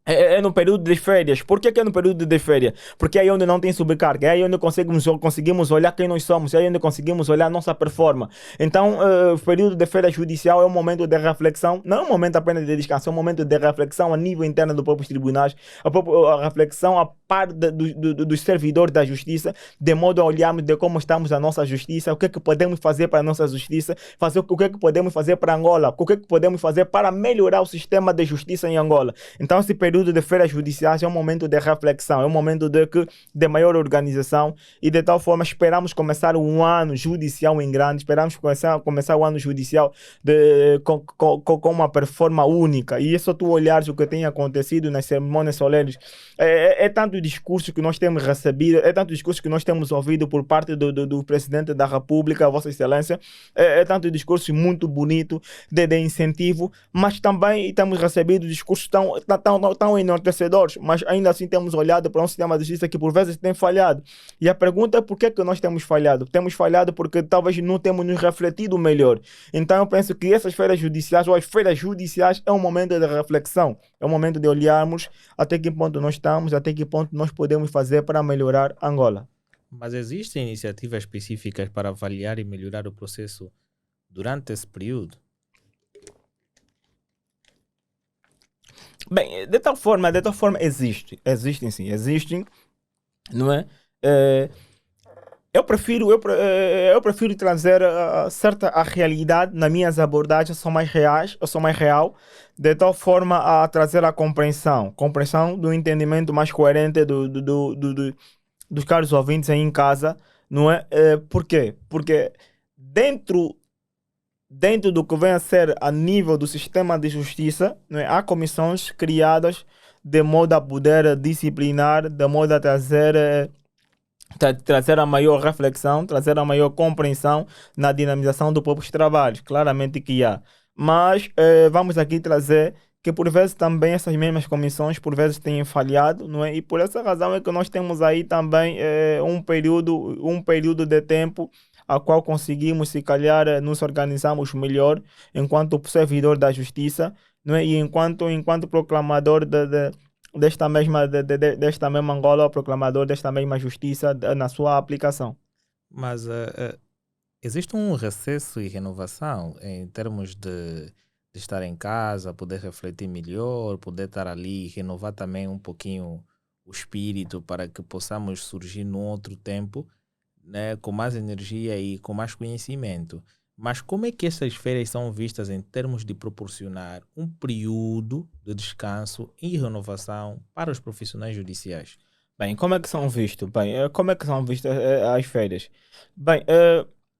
É no período das férias. Por que é no período das férias? Porque é aí onde não tem sobrecarga, é aí onde conseguimos olhar quem nós somos, é aí onde conseguimos olhar a nossa performance. Então, o período de férias judicial é um momento de reflexão, não é um momento apenas de descanso, é um momento de reflexão a nível interno dos próprios tribunais, a reflexão a par dos servidores da justiça, de modo a olharmos de como estamos a nossa justiça, o que é que podemos fazer para a nossa justiça, fazer o que é que podemos fazer para Angola, o que é que podemos fazer para melhorar o sistema de justiça em Angola. Então, esse período de férias judiciais é um momento de reflexão, é um momento de maior organização e de tal forma esperamos começar um ano judicial em grande, esperamos começar o ano judicial com uma performance única. E é só tu olhares o que tem acontecido nas cerimônias solenes. É tanto discurso que nós temos recebido, é tanto discurso que nós temos ouvido por parte do Presidente da República, Vossa Excelência, é tanto discurso muito bonito de incentivo, mas também temos recebido discursos tão enaltecedores, mas ainda assim temos olhado para um sistema de justiça que por vezes tem falhado. E a pergunta é por que, que nós temos falhado? Temos falhado porque talvez não temos nos refletido melhor. Então eu penso que essas feiras judiciais ou as feiras judiciais é um momento de reflexão, é um momento de olharmos até que ponto nós estamos, até que ponto nós podemos fazer para melhorar Angola. Mas existem iniciativas específicas para avaliar e melhorar o processo durante esse período? Bem, de tal forma existem sim, existem, não é? Eh, eu prefiro trazer a realidade nas minhas abordagens, são mais reais, eu sou mais real, de tal forma a trazer a compreensão do entendimento mais coerente dos caros ouvintes aí em casa, não é? Por quê? Porque dentro, dentro do que vem a ser a nível do sistema de justiça, não é? Há comissões criadas de modo a poder disciplinar, de modo a trazer a maior reflexão, trazer a maior compreensão na dinamização dos próprios trabalhos. Claramente que há. Mas vamos aqui trazer que por vezes também essas mesmas comissões por vezes têm falhado, não é? E por essa razão é que nós temos aí também um período de tempo a qual conseguimos, se calhar, nos organizamos melhor enquanto servidor da justiça, não é? E enquanto proclamador desta mesma Angola, o proclamador desta mesma justiça na sua aplicação. Mas existe um recesso e renovação em termos de estar em casa, poder refletir melhor, poder estar ali e renovar também um pouquinho o espírito para que possamos surgir num outro tempo, né, com mais energia e com mais conhecimento. Mas como é que essas férias são vistas em termos de proporcionar um período de descanso e renovação para os profissionais judiciais? Bem, como é que são vistos? Bem, como é que são vistas as férias? Bem,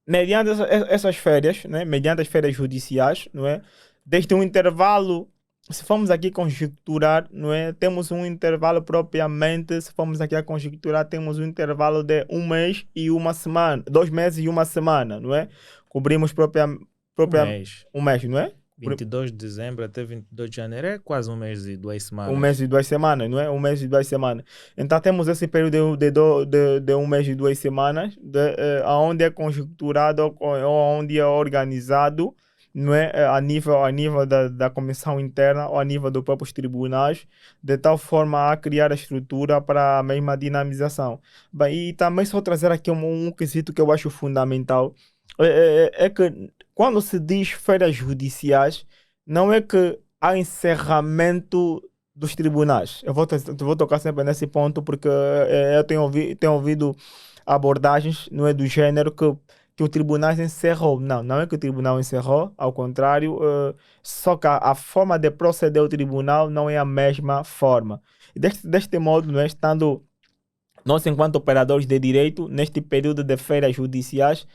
mediante essas férias, né, mediante as férias judiciais, não é? Desde um intervalo, se formos aqui conjecturar, não é? Temos um intervalo propriamente, se formos aqui a conjecturar, temos um intervalo de um mês e uma semana, 2 meses e uma semana, não é? Cobrimos Um mês. um mês, não é? 22 de dezembro até 22 de janeiro é quase um mês e duas Um semanas. mês e 2 semanas, não é? Um mês e 2 semanas. Então temos esse período de um mês e 2 semanas, onde é conjecturado ou onde é organizado, não é? A nível da comissão interna ou a nível dos próprios tribunais, de tal forma a criar a estrutura para a mesma dinamização. Bem, e também só trazer aqui um quesito que eu acho fundamental, é que quando se diz feiras judiciais, não é que há encerramento dos tribunais. Eu vou tocar sempre nesse ponto porque eu tenho ouvido abordagens, não é, do gênero que o tribunal encerrou. Não, não é que o tribunal encerrou, ao contrário, só que a forma de proceder o tribunal não é a mesma forma. E deste modo, não é, estando nós, enquanto operadores de direito, neste período de feiras judiciais,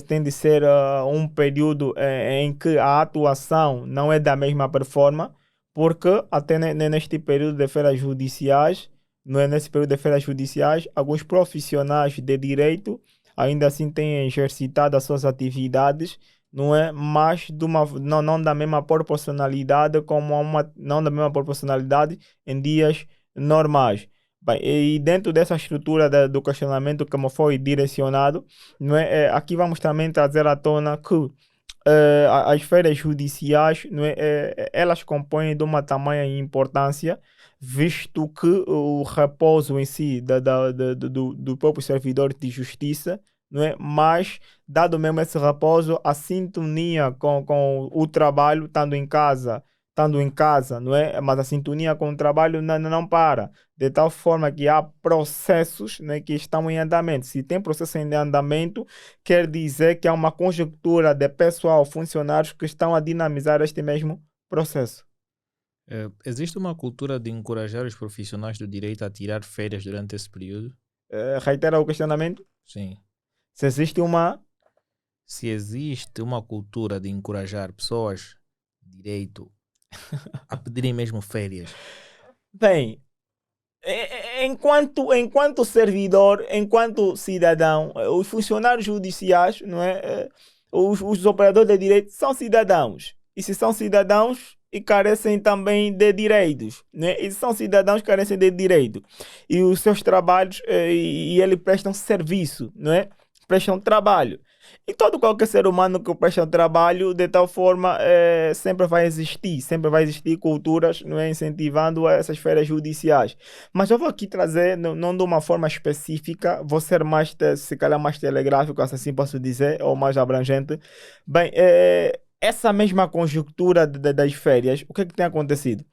tem de ser um período em que a atuação não é da mesma performance, porque até neste período de feiras judiciais, não é nesse período de feiras judiciais, alguns profissionais de direito ainda assim têm exercitado as suas atividades, não é? Mas não da mesma proporcionalidade não da mesma proporcionalidade em dias normais. Bem, e dentro dessa estrutura do questionamento que me foi direcionado, não é? Aqui vamos também trazer à tona que as feiras judiciais, não é? Elas compõem de uma tamanha importância, visto que o repouso em si do próprio servidor de justiça, não é? Mas, dado mesmo esse repouso, a sintonia com o trabalho, estando em casa, não é? Mas a sintonia com o trabalho não para. De tal forma que há processos, né, que estão em andamento. Se tem processo em andamento, quer dizer que há uma conjuntura de pessoal, funcionários que estão a dinamizar este mesmo processo. Existe uma cultura de encorajar os profissionais do direito a tirar férias durante esse período? Reitera o questionamento. Sim. Se existe uma. Se existe uma cultura de encorajar pessoas de direito a pedirem mesmo férias. Bem, enquanto servidor, enquanto cidadão, os funcionários judiciais, não é? Os operadores de direito são cidadãos. E se são cidadãos e carecem também de direitos, né? E se são cidadãos carecem de direito. E os seus trabalhos, e eles prestam serviço, não é? Prestam trabalho. E todo qualquer ser humano que presta trabalho, de tal forma, sempre vai existir culturas, não é? Incentivando essas férias judiciais. Mas eu vou aqui trazer, não de uma forma específica, vou ser mais, se calhar mais telegráfico, assim posso dizer, ou mais abrangente. Bem, essa mesma conjuntura das férias, o que é que tem acontecido?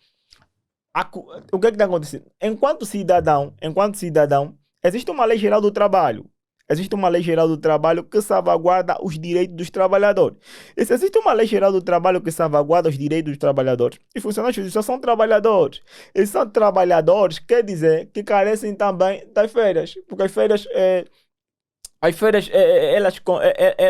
O que é que tem acontecido? Enquanto cidadão, existe uma lei geral do trabalho. Existe uma lei geral do trabalho que salvaguarda os direitos dos trabalhadores. E se existe uma lei geral do trabalho que salvaguarda os direitos dos trabalhadores, os funcionários judiciais são trabalhadores. Eles são trabalhadores, quer dizer que carecem também das férias. Porque as férias,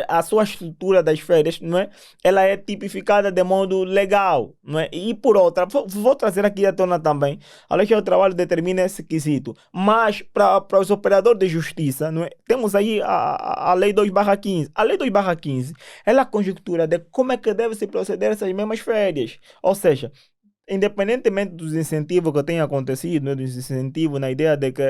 a sua estrutura das férias, não é? Ela é tipificada de modo legal, não é? E por outra, vou trazer aqui à tona também, a lei do trabalho determina esse quesito, mas para os operadores de justiça, não é? Temos aí a lei 2/15. A lei 2/15, ela é a conjuntura de como é que deve se proceder essas mesmas férias, ou seja, independentemente dos incentivos que tenham acontecido, né, dos incentivos na ideia de que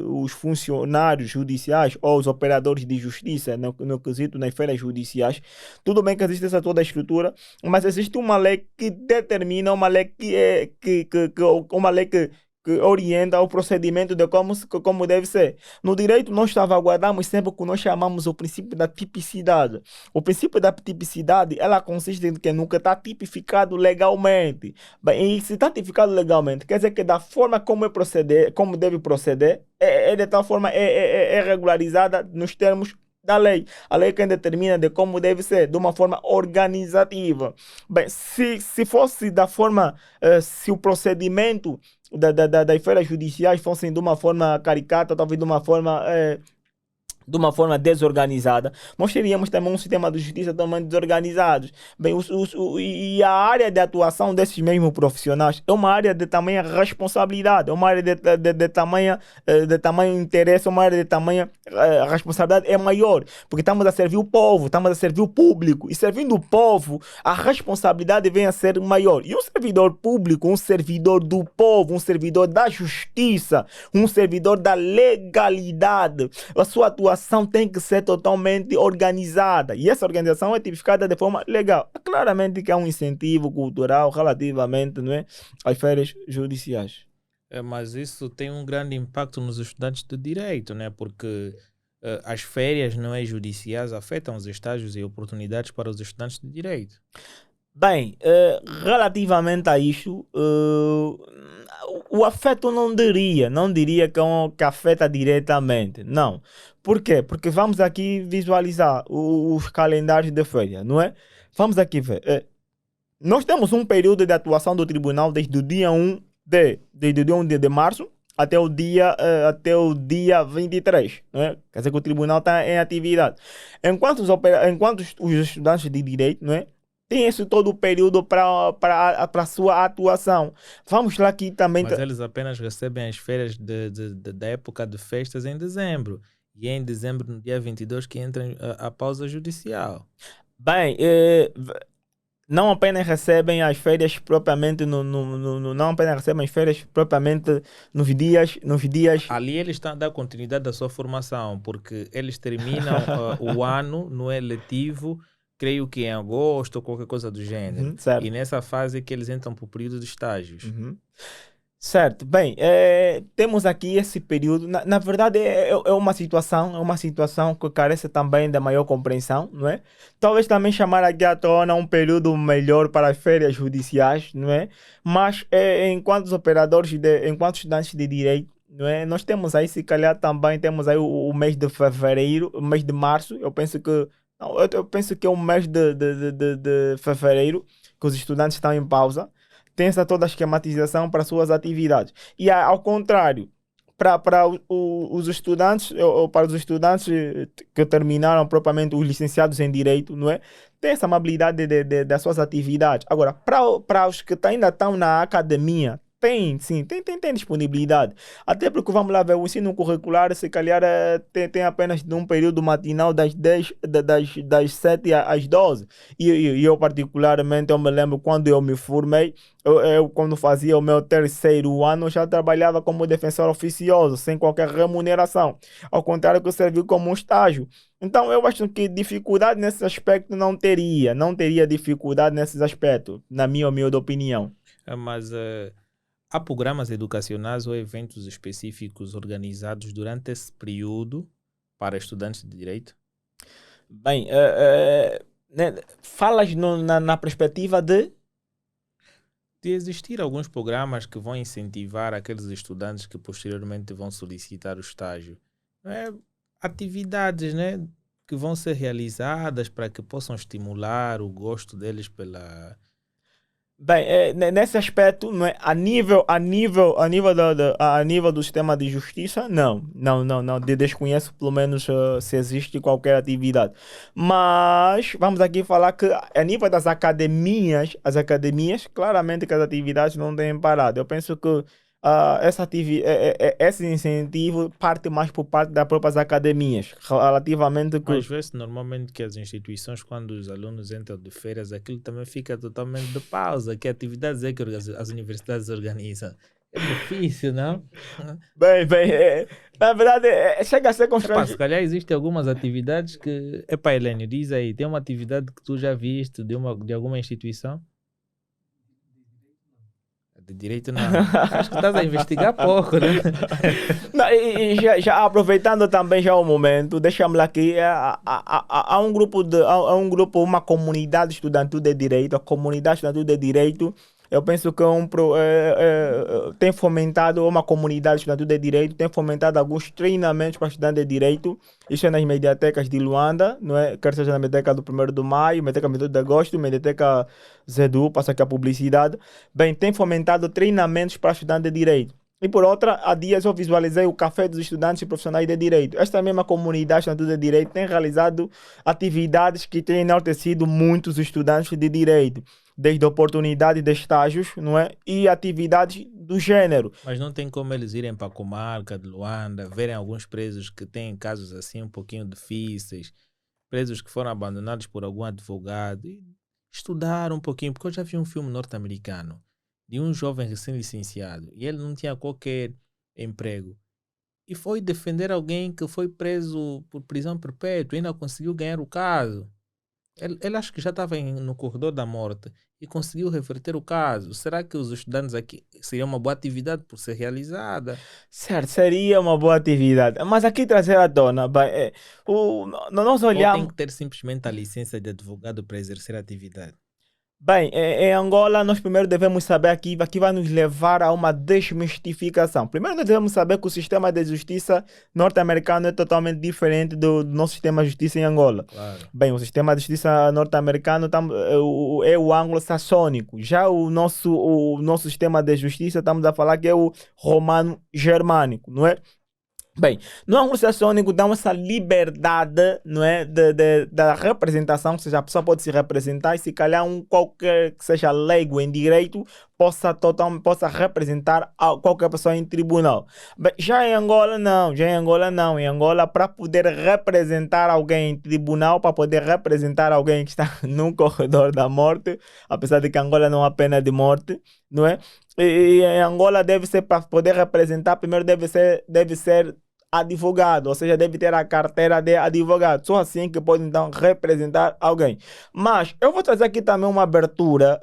os funcionários judiciais ou os operadores de justiça, no quesito nas férias judiciais, tudo bem que existe essa toda a estrutura, mas existe uma lei que determina, uma lei que orienta o procedimento de como deve ser. No direito, nós salvaguardamos sempre o que nós chamamos o princípio da tipicidade. O princípio da tipicidade, ela consiste em que nunca está tipificado legalmente. Bem, e se está tipificado legalmente, quer dizer que da forma como deve proceder, de tal forma é regularizada nos termos da lei. A lei quem determina de como deve ser, de uma forma organizativa. Bem, se fosse da forma, se o procedimento das feiras judiciais fossem de uma forma caricata, talvez de uma forma desorganizada, nós teríamos também um sistema de justiça também desorganizado. Bem, e a área de atuação desses mesmos profissionais é uma área de tamanha responsabilidade, é uma área de tamanho interesse, é uma área de tamanha responsabilidade é maior, porque estamos a servir o povo, estamos a servir o público, e servindo o povo, a responsabilidade vem a ser maior. E um servidor público, um servidor do povo, um servidor da justiça, um servidor da legalidade, a sua atuação tem que ser totalmente organizada. E essa organização é tipificada de forma legal. Claramente que há um incentivo cultural relativamente, não é, às férias judiciais. Mas isso tem um grande impacto nos estudantes de direito, né? Porque as férias não é judiciais afetam os estágios e oportunidades para os estudantes de direito. Bem, relativamente a isso, o afeto não diria que afeta diretamente, não. Por quê? Porque vamos aqui visualizar os calendários de férias, não é? Vamos aqui ver. Nós temos um período de atuação do tribunal desde o dia 1 de março até o dia 23, né? Quer dizer que o tribunal está em atividade. Enquanto os estudantes de direito, não é, tem esse todo o período para a sua atuação. Vamos lá aqui também. Mas eles apenas recebem as férias da época de festas em dezembro. E é em dezembro, no dia 22, que entra a pausa judicial. Bem, não apenas recebem as férias propriamente não apenas recebem as férias propriamente nos dias. Ali eles estão a dar continuidade à sua formação, porque eles terminam o ano no letivo, creio que em agosto ou qualquer coisa do gênero. Certo. E nessa fase é que eles entram para o período de estágios. Certo, bem, temos aqui esse período, na verdade é uma situação que carece também da maior compreensão, não é? Talvez também chamar aqui à tona um período melhor para as férias judiciais, não é? Mas enquanto os operadores, enquanto estudantes de direito, não é? Nós temos aí, se calhar também temos aí o mês de fevereiro, o mês de março, eu penso que, não, eu penso que é o mês de fevereiro, que os estudantes estão em pausa, tem essa toda a esquematização para suas atividades. E ao contrário, para os estudantes, ou para os estudantes que terminaram propriamente os licenciados em Direito, não é? Tem essa amabilidade das suas atividades. Agora, para os que ainda estão na academia, tem, sim, tem disponibilidade. Até porque, vamos lá ver, o ensino curricular, se calhar, tem apenas de um período matinal das 10 das 7 às 12. E eu, particularmente, eu me lembro quando eu me formei, quando fazia o meu terceiro ano, já trabalhava como defensor oficioso, sem qualquer remuneração. Ao contrário que eu servi como um estágio. Então, eu acho que dificuldade nesse aspecto não teria dificuldade nesses aspectos, na minha humilde opinião. Mas há programas educacionais ou eventos específicos organizados durante esse período para estudantes de direito? Bem, né, falas na perspectiva De existir alguns programas que vão incentivar aqueles estudantes que posteriormente vão solicitar o estágio. Não é? Atividades, né, que vão ser realizadas para que possam estimular o gosto deles pela. Bem, nesse aspecto, não é? A nível do sistema de justiça, não, desconheço pelo menos se existe qualquer atividade. Mas vamos aqui falar que a nível das academias, as academias, claramente que as atividades não têm parado. Eu penso que esse incentivo parte mais por parte das próprias academias, relativamente que. Mas vê-se normalmente que as instituições, quando os alunos entram de férias, aquilo também fica totalmente de pausa. Que atividades é que as universidades organizam? É difícil, não? Bem, na verdade, chega a ser Epá, se constrangedor. calhar existem algumas atividades que. Epá, Helênio, diz aí, tem uma atividade que tu já viste de alguma instituição? De direito, não. Acho que estás a investigar pouco, né? Não, e já aproveitando também já o momento, deixa-me lá aqui, há um grupo há um grupo, uma comunidade estudantil de direito, a comunidade estudantil de direito, eu penso que tem fomentado uma comunidade estudantil de direito, tem fomentado alguns treinamentos para estudantes de direito, isso é nas mediatecas de Luanda, não é? Quer seja na mediateca do 1º de Maio, mediateca 22 de Agosto, mediateca Zedu, passa aqui a publicidade. Bem, tem fomentado treinamentos para estudantes de direito. E por outra, há dias eu visualizei o Café dos Estudantes e Profissionais de Direito. Esta mesma comunidade estudante de Direito tem realizado atividades que têm enaltecido muitos estudantes de Direito, desde a oportunidade de estágios, não é? E atividades do gênero. Mas não tem como eles irem para a comarca de Luanda, verem alguns presos que têm casos assim um pouquinho difíceis, presos que foram abandonados por algum advogado, e estudar um pouquinho, porque eu já vi um filme norte-americano de um jovem recém-licenciado e ele não tinha qualquer emprego. E foi defender alguém que foi preso por prisão perpétua e ainda conseguiu ganhar o caso. Ele acho que já estava no corredor da morte e conseguiu reverter o caso. Será que os estudantes aqui seria uma boa atividade por ser realizada? Certo, seria uma boa atividade. Mas aqui trazer à tona, bem, nós Ou tem olhamos. que ter simplesmente a licença de advogado para exercer a atividade? Bem, em Angola, nós primeiro devemos saber aqui vai nos levar a uma desmistificação. Primeiro, nós devemos saber que o sistema de justiça norte-americano é totalmente diferente do nosso sistema de justiça em Angola. Claro. Bem, o sistema de justiça norte-americano é o anglo-saxônico. Já o nosso sistema de justiça, estamos a falar que é o romano-germânico, não é? Bem, no anglo-saxônico dá essa liberdade, não é, da representação, ou seja, a pessoa pode se representar e se calhar qualquer que seja leigo em direito possa representar qualquer pessoa em tribunal. Bem, já em Angola, para poder representar alguém em tribunal, para poder representar alguém que está no corredor da morte, apesar de que Angola não há pena de morte, não é? E em Angola deve ser, para poder representar, primeiro deve ser advogado, ou seja, deve ter a carteira de advogado. Só assim que pode então representar alguém. Mas eu vou trazer aqui também uma abertura.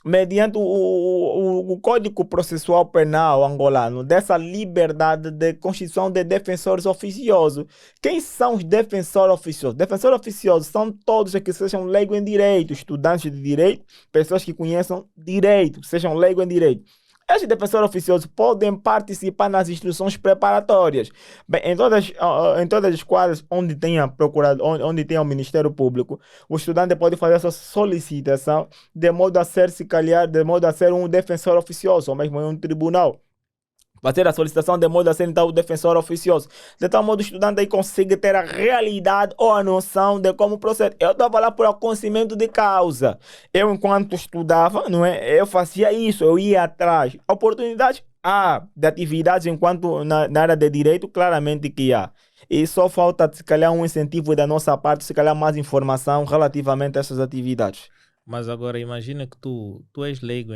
mediante o Código Processual Penal angolano, dessa liberdade de constituição de defensores oficiosos. Quem são os defensores oficiosos? Defensores oficiosos são todos que sejam leigos em direito, estudantes de direito, pessoas que conheçam direito, sejam leigos em direito. Estes defensores oficiosos podem participar nas instruções preparatórias. Bem, em todas as quadras onde tenha procurado, onde tenha o Ministério Público, o estudante pode fazer essa solicitação de modo a ser, se calhar, de modo a ser um defensor oficioso, ou mesmo em um tribunal. Fazer a solicitação de modo a ser então o defensor oficioso. De tal modo o estudante aí consegue ter a realidade ou a noção de como procede. Eu estava lá por conhecimento de causa. Eu, enquanto estudava, não é? Eu fazia isso, eu ia atrás. Oportunidades de atividades enquanto na área de direito, claramente que há. E só falta, se calhar, um incentivo da nossa parte, se calhar mais informação relativamente a essas atividades. Mas agora imagina que tu és leigo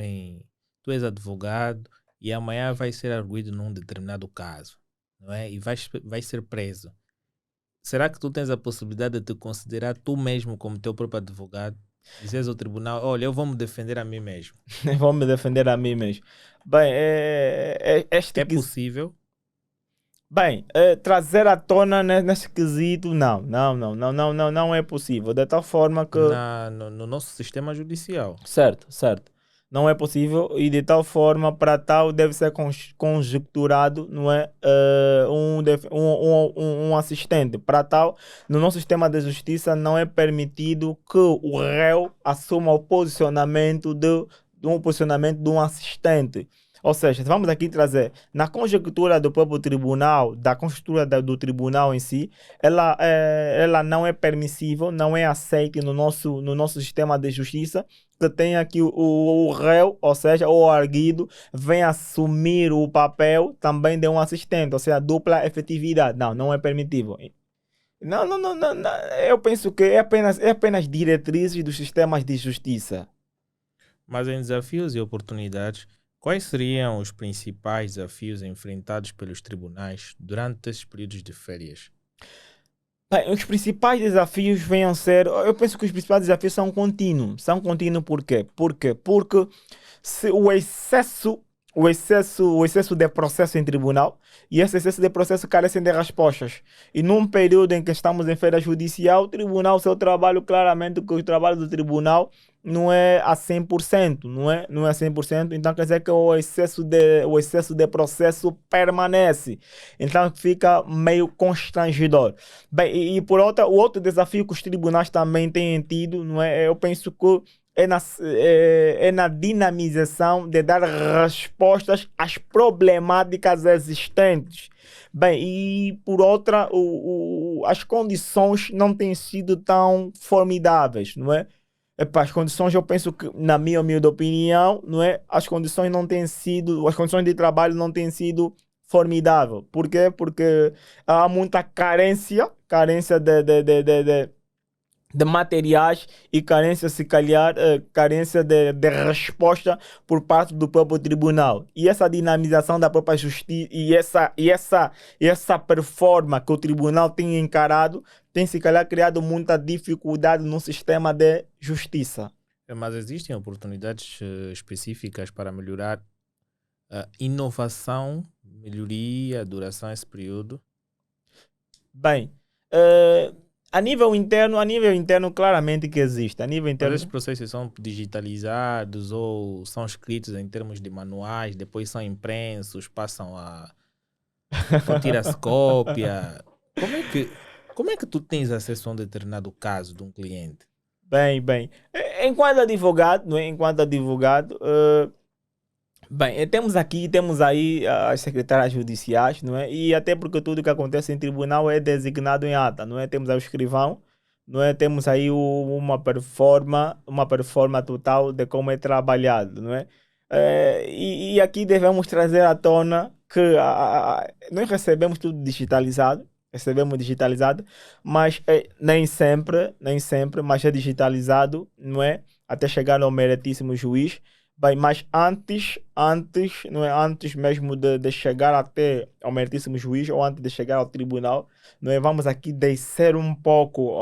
tu és advogado e amanhã vai ser arguido num determinado caso, não é? E vais ser preso. Será que tu tens a possibilidade de te considerar tu mesmo como teu próprio advogado? Dizes ao tribunal, olha, eu vou me defender a mim mesmo. Vou me defender a mim mesmo. Bem, É possível? Bem, trazer à tona nesse quesito, não é possível. De tal forma que... No nosso sistema judicial. Certo. Não é possível e de tal forma, para tal, deve ser conjecturado, não é? Um assistente. Para tal, no nosso sistema de justiça não é permitido que o réu assuma o posicionamento de um assistente. Ou seja, vamos aqui trazer, na conjectura do próprio tribunal, da conjectura do tribunal em si, ela não é permissível, não é aceita no nosso sistema de justiça, que tenha aqui o réu, ou seja, o arguido, vem assumir o papel também de um assistente, ou seja, dupla efetividade. Não é permitido. Não. Eu penso que é apenas diretrizes dos sistemas de justiça. Mas em desafios e oportunidades, quais seriam os principais desafios enfrentados pelos tribunais durante esses períodos de férias? Bem, os principais desafios venham ser... Eu penso que os principais desafios são contínuos. São contínuos por quê? Porque se o excesso de processo em tribunal e esse excesso de processo carecem de respostas. E num período em que estamos em feira judicial, o tribunal, seu trabalho, claramente que o trabalho do tribunal não é a 100%, não é a 100%, então quer dizer que o excesso de processo permanece, então fica meio constrangedor. Bem, e por o outro desafio que os tribunais também têm tido, não é? Eu penso que é na dinamização de dar respostas às problemáticas existentes. Bem, e por outra, as condições não têm sido tão formidáveis, não é? As condições, eu penso que, na minha humilde opinião, não é? As condições de trabalho não têm sido formidáveis. Por quê? Porque há muita carência de materiais e carência, se calhar, carência de resposta por parte do próprio tribunal. E essa dinamização da própria justiça e essa performance que o tribunal tem encarado tem, se calhar, criado muita dificuldade no sistema de justiça. Mas existem oportunidades específicas para melhorar a inovação, melhoria, a duração desse período? Bem, a nível interno, claramente que existe. A nível interno... Mas esses processos são digitalizados ou são escritos em termos de manuais, depois são impressos, passam ou tira-se cópia. Como é que tu tens acesso a um determinado caso de um cliente? Bem. Enquanto advogado, não é? Bem, temos aí as secretárias judiciais, não é? E até porque tudo que acontece em tribunal é designado em ata, não é? Temos aí o escrivão, não é? Temos aí uma performance total de como é trabalhado, não é? E aqui devemos trazer à tona que nós recebemos tudo digitalizado, mas nem sempre, mas é digitalizado, não é? Até chegar ao meritíssimo juiz. Bem, mas não é? Antes mesmo de chegar até ao meritíssimo juiz ou antes de chegar ao tribunal, não é? Vamos aqui descer um pouco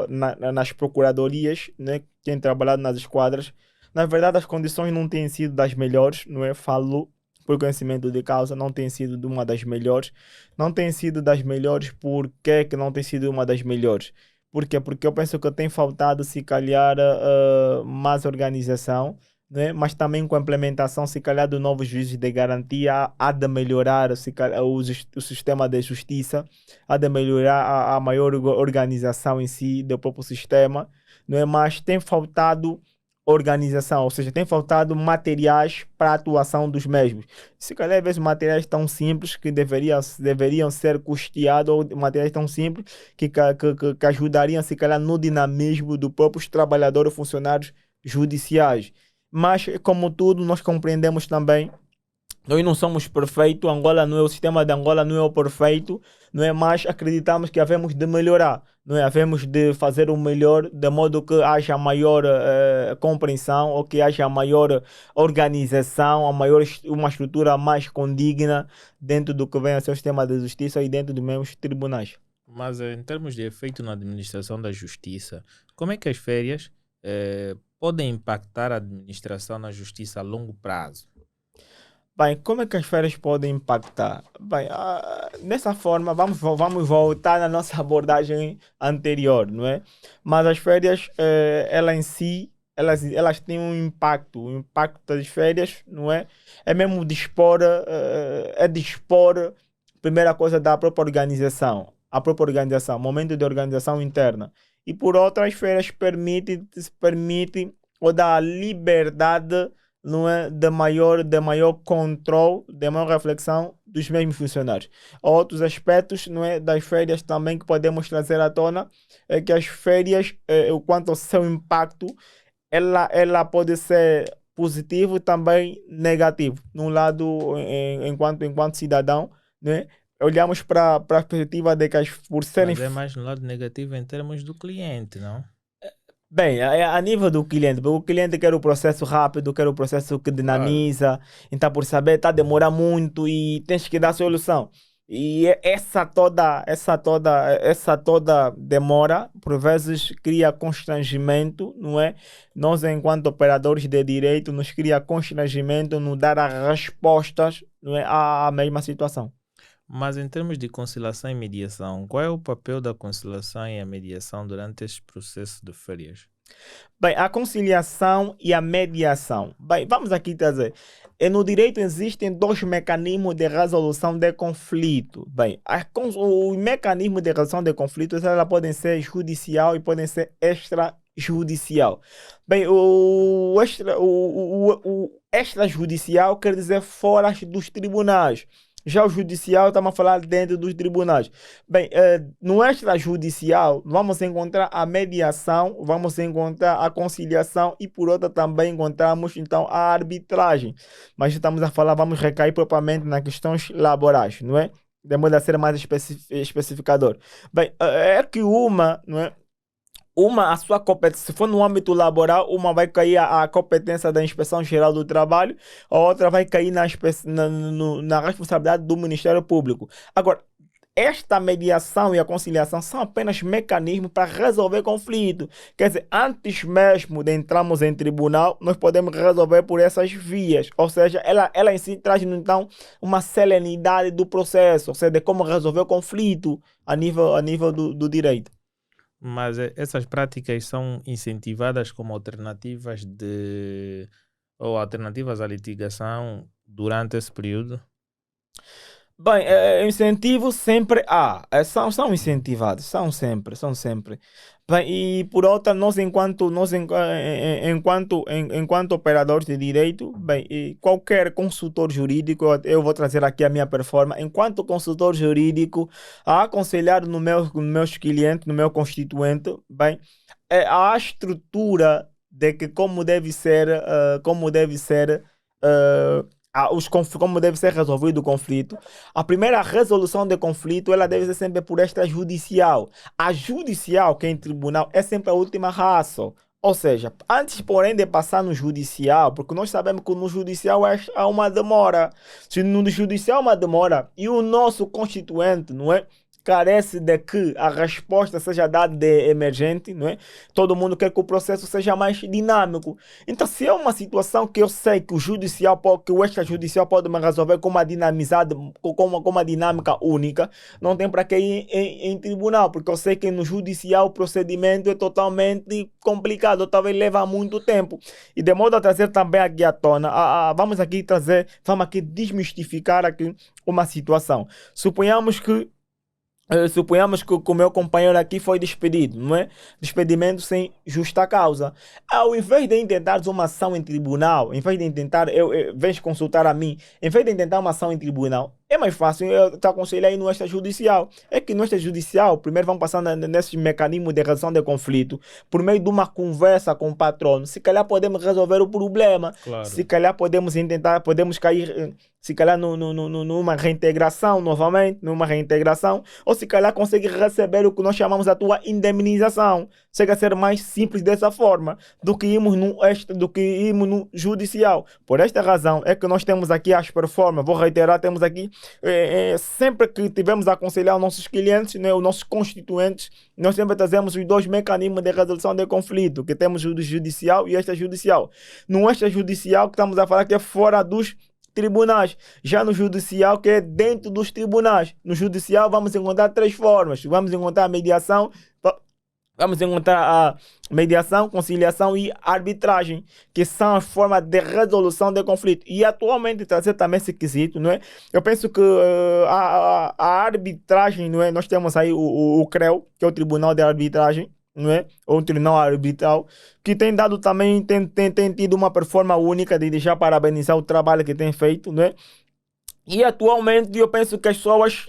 nas procuradorias, né? Quem trabalhado nas esquadras, na verdade as condições não têm sido das melhores, não é? Falo por conhecimento de causa, não tem sido de uma das melhores. Não tem sido das melhores, por que não tem sido uma das melhores? Por quê? Porque eu penso que tem faltado, se calhar, mais organização, né? Mas também com a implementação, se calhar, do novos juízes de garantia, há de melhorar se calhar, o sistema de justiça, há de melhorar a maior organização em si do próprio sistema, não é? Mas tem faltado organização, ou seja, tem faltado materiais para a atuação dos mesmos. Se calhar, às vezes, materiais tão simples que deveriam ser custeados, ou materiais tão simples que ajudariam, se calhar, no dinamismo dos próprios trabalhadores ou funcionários judiciais. Mas, como tudo, nós compreendemos também, nós não somos perfeitos, Angola não é, o sistema de Angola não é o perfeito, não é? Mas acreditamos que havemos de melhorar, não é? Havemos de fazer o melhor, de modo que haja maior compreensão, ou que haja maior organização, uma estrutura mais condigna dentro do que vem a ser o sistema de justiça e dentro dos mesmos tribunais. Mas em termos de efeito na administração da justiça, como é que as férias podem impactar a administração na justiça a longo prazo? Bem, como é que as férias podem impactar? Bem, dessa forma, vamos voltar na nossa abordagem anterior, não é? Mas as férias, elas em si, elas têm um impacto. O impacto das férias, não é? É mesmo dispor, é dispor, primeira coisa, da própria organização. A própria organização, momento de organização interna. E por outra, as férias permite ou dá liberdade, não é, de maior controle, de maior reflexão dos mesmos funcionários. Outros aspectos, não é, das férias também que podemos trazer à tona é que as férias, quanto ao seu impacto, ela pode ser positivo e também negativo. Num lado, enquanto cidadão, né, olhamos para a perspectiva de que por serem. Mas é mais no lado negativo em termos do cliente, não? Bem, a nível do cliente, porque o cliente quer o processo rápido, quer o processo que Claro. dinamiza, então por saber está a demorar muito e tens que dar solução. E essa toda demora, por vezes, cria constrangimento, não é? Nós, enquanto operadores de direito, nos cria constrangimento no dar as respostas, não é, à mesma situação. Mas em termos de conciliação e mediação, qual é o papel da conciliação e a mediação durante este processo de férias? Bem, a conciliação e a mediação. Bem, vamos aqui trazer. No direito existem dois mecanismos de resolução de conflito. Bem, os mecanismos de resolução de conflitos elas podem ser judicial e podem ser extrajudicial. Bem, o extrajudicial quer dizer fora dos tribunais. Já o judicial, estamos a falar dentro dos tribunais. Bem, no extrajudicial, vamos encontrar a mediação, vamos encontrar a conciliação e, por outra, também encontramos, então, a arbitragem. Mas estamos a falar, vamos recair propriamente nas questões laborais, não é? De modo a ser mais especificador. Bem, é que não é? A sua competência, se for no âmbito laboral, uma vai cair a competência da Inspeção Geral do Trabalho, a outra vai cair na responsabilidade do Ministério Público. Agora, esta mediação e a conciliação são apenas mecanismos para resolver conflito. Quer dizer, antes mesmo de entrarmos em tribunal, nós podemos resolver por essas vias. Ou seja, ela em si traz, então, uma celeridade do processo, ou seja, de como resolver o conflito a nível do direito. Mas essas práticas são incentivadas como alternativas ou alternativas à litigação durante esse período? Bem, incentivo sempre há. São incentivados, são sempre. Bem, e por outra, enquanto operadores de direito, bem, e qualquer consultor jurídico, eu vou trazer aqui a minha performance, enquanto consultor jurídico, a aconselhar nos meus clientes, no meu constituinte, bem, a estrutura de que como deve ser resolvido o conflito. A primeira resolução de conflito, ela deve ser sempre por extrajudicial. A judicial, que é em tribunal, é sempre a última ratio. Ou seja, antes, porém, de passar no judicial, porque nós sabemos que no judicial há uma demora. Se no judicial há uma demora e o nosso constituinte, não é? carece de que a resposta seja dada de emergente, não é? Todo mundo quer que o processo seja mais dinâmico. Então, se é uma situação que eu sei que o judicial, que o extrajudicial pode me resolver com uma dinamizada, com uma dinâmica única, não tem para que ir em tribunal, porque eu sei que no judicial o procedimento é totalmente complicado, talvez leva muito tempo. E de modo a trazer também aqui à tona, vamos aqui desmistificar aqui uma situação. Suponhamos que o meu companheiro aqui foi despedido, não é? Despedimento sem justa causa. Ao invés de intentares uma ação em tribunal, em vez de intentar, vens consultar a mim, em vez de intentar uma ação em tribunal, é mais fácil eu te aconselhar aí no extrajudicial. É que no extrajudicial, primeiro vamos passar nesses mecanismos de resolução de conflito, por meio de uma conversa com o patrono. Se calhar podemos resolver o problema. Claro. Se calhar podemos intentar, podemos cair, se calhar numa reintegração novamente, ou se calhar conseguir receber o que nós chamamos a tua indemnização. Chega a ser mais simples dessa forma do que irmos no judicial. Por esta razão é que nós temos aqui as performances. Vou reiterar, temos aqui sempre que tivemos a aconselhar os nossos clientes, né, os nossos constituintes, nós sempre trazemos os dois mecanismos de resolução de conflito, que temos o judicial e o extrajudicial. No extrajudicial que estamos a falar que é fora dos tribunais, já no judicial que é dentro dos tribunais. No judicial vamos encontrar três formas. Vamos encontrar a mediação, conciliação e arbitragem, que são as formas de resolução de conflito. E atualmente trazer também esse quesito, não é? Eu penso que a arbitragem, não é? Nós temos aí o CREU, que é o Tribunal de Arbitragem, não é? Ou um tribunal arbitral, que tem dado também, tem tido uma performance única, de deixar parabenizar o trabalho que tem feito, não é? E atualmente eu penso que as pessoas,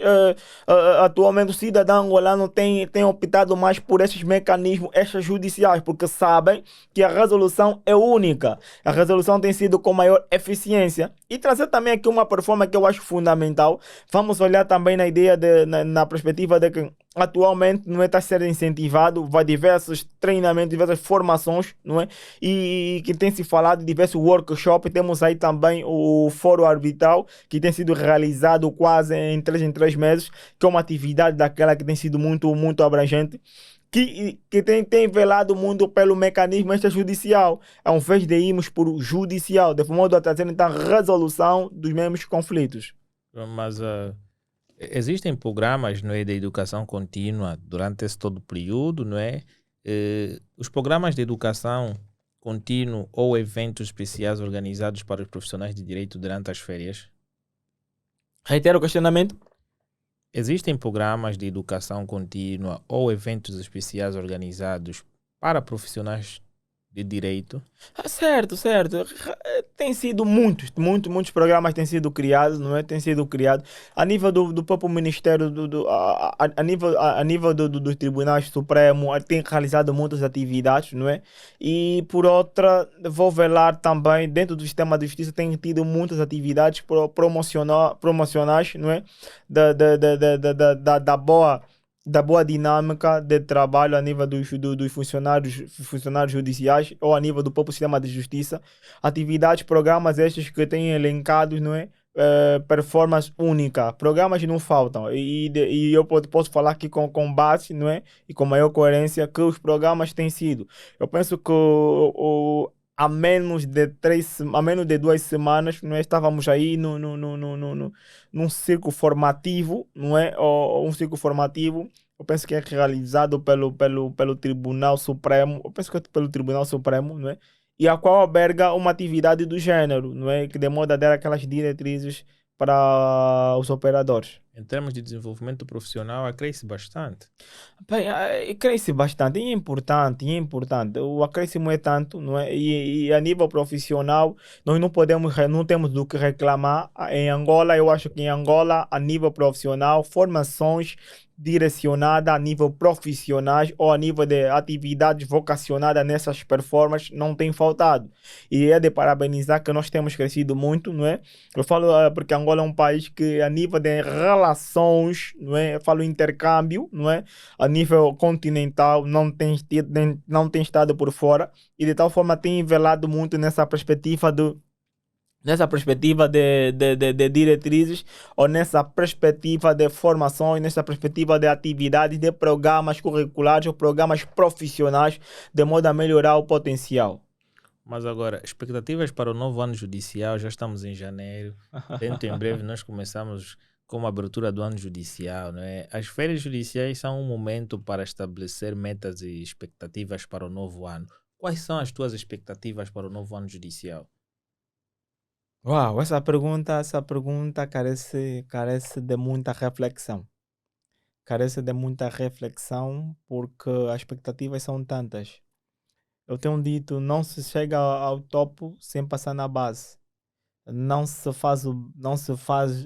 atualmente o cidadão angolano tem optado mais por esses mecanismos extrajudiciais, porque sabem que a resolução é única. A resolução tem sido com maior eficiência. E trazer também aqui uma performance que eu acho fundamental. Vamos olhar também na ideia, na perspectiva de que atualmente não está a ser incentivado, vai diversos treinamentos, diversas formações, não é? E que tem se falado de diversos workshops. Temos aí também o fórum arbitral, que tem sido realizado quase em 3 meses, que é uma atividade daquela que tem sido muito, muito abrangente, que tem velado muito pelo mecanismo extrajudicial, ao invés de irmos por judicial, de modo a trazer então resolução dos mesmos conflitos. Mas existem programas, não é, de educação contínua durante esse todo período, não é? Os programas de educação contínua ou eventos especiais organizados para os profissionais de direito durante as férias? Reitero o questionamento. Existem programas de educação contínua ou eventos especiais organizados para profissionais de direito? Certo. Tem sido muitos programas têm sido criados, não é? Tem sido criado a nível do próprio Ministério, a nível dos Tribunais Supremos, tem realizado muitas atividades, não é? E por outra, vou velar também, dentro do sistema de justiça, tem tido muitas atividades promocionais, não é? Da boa dinâmica de trabalho a nível dos funcionários judiciais ou a nível do próprio sistema de justiça. Atividades, programas estes que têm elencados, não é? Performance única. Programas não faltam. E eu posso falar aqui com base, não é? E com maior coerência que os programas têm sido. Eu penso que há menos de 2 semanas, não é? Estávamos aí num círculo formativo, não é? Um círculo formativo, eu penso que é realizado pelo Tribunal Supremo, eu penso que é pelo Tribunal Supremo, não é? E a qual alberga uma atividade do gênero, não é? Que demanda a dar aquelas diretrizes para os operadores. Em termos de desenvolvimento profissional, cresce bastante. Bem, cresce bastante, e é importante. O acréscimo é tanto, não é? E a nível profissional, nós não temos do que reclamar. Em Angola, eu acho que em Angola, a nível profissional, formações direcionada a nível profissionais ou a nível de atividades vocacionadas nessas performances não tem faltado. E é de parabenizar que nós temos crescido muito, não é? Eu falo porque Angola é um país que a nível de relações, não é? Eu falo intercâmbio, não é? A nível continental não tem estado por fora e de tal forma tem velado muito nessa perspectiva Nessa perspectiva de diretrizes ou nessa perspectiva de formações, nessa perspectiva de atividades, de programas curriculares ou programas profissionais, de modo a melhorar o potencial. Mas agora, expectativas para o novo ano judicial, já estamos em janeiro. Dentro em breve nós começamos com a abertura do ano judicial, não é? As férias judiciais são um momento para estabelecer metas e expectativas para o novo ano. Quais são as tuas expectativas para o novo ano judicial? Uau, essa pergunta carece de muita reflexão. Carece de muita reflexão porque as expectativas são tantas. Eu tenho dito, não se chega ao topo sem passar na base. Não se faz